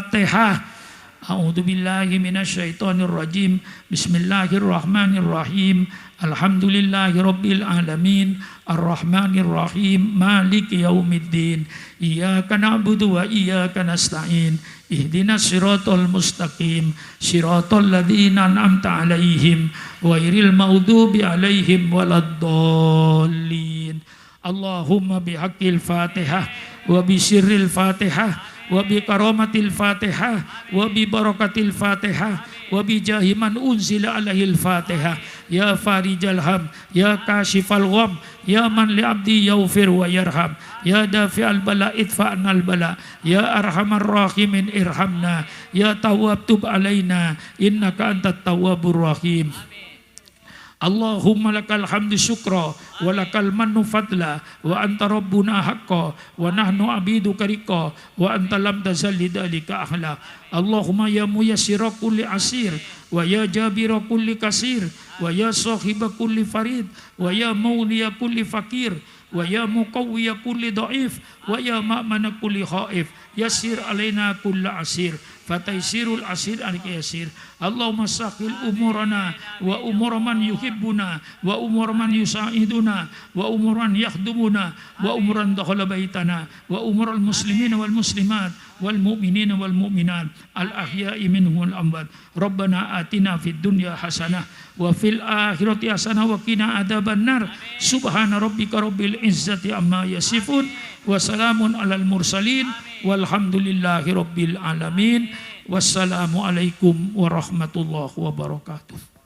A'udzu billahi minasyaitonir rajim. Bismillahirrahmanirrahim. Alhamdulillahirabbil alamin. Arrahmanir rahim. Maliki yaumiddin. Iyyaka na'budu wa iyyaka nasta'in. Ihdinas siratal mustaqim. Siratal ladzina an'amta 'alaihim ghairil maghdubi 'alaihim waladdallin. Allahumma bihaqqil Fatihah wa bi sirril Fatihah wa bi karamatil Fatihah wa bi barakatil Fatihah wa bi jahi man unzila alaihil Fatihah. Ya farijal ham, ya kashifal gham, ya man li abdi yaghfir wa yarham, ya dafi'al bala idfa'nal bala, ya arhamar rahimin irhamna, ya tawwab tub alaina innaka antat tawwabur rahim. Allahumma lakal hamdu syukra wa lakal mannu fadla wa anta rabbuna haqqa wa nahnu abiduka riqa wa anta lam tazal lidzalika ahla. Allahumma ya muyassira kulli asir wa ya jabira kulli kasir wa ya sahiba kulli farid wa ya mawliya kulli fakir wa ya muqawwiya kulli dhaif wa ya ma'mana kulli khaif. Yassir alaina kulla asir fataisirul asir alika yasir. Allahumma saqil umurana wa umur man yuhibbuna wa umur man yusaiduna wa umur man yakhdumuna wa umuran dakhala baitana wa umur al muslimina wal muslimat wal mu'minina wal mu'minat al ahya'i minhum wal amwat. Rabbana atina fid dunya hasanah wa fil akhirati hasanah wa qina adzabannar. Subhana rabbika rabbil izzati amma yasifun wa salamun alal mursalin walhamdulillahi rabbil alamin. Wassalamualaikum warahmatullahi wabarakatuh.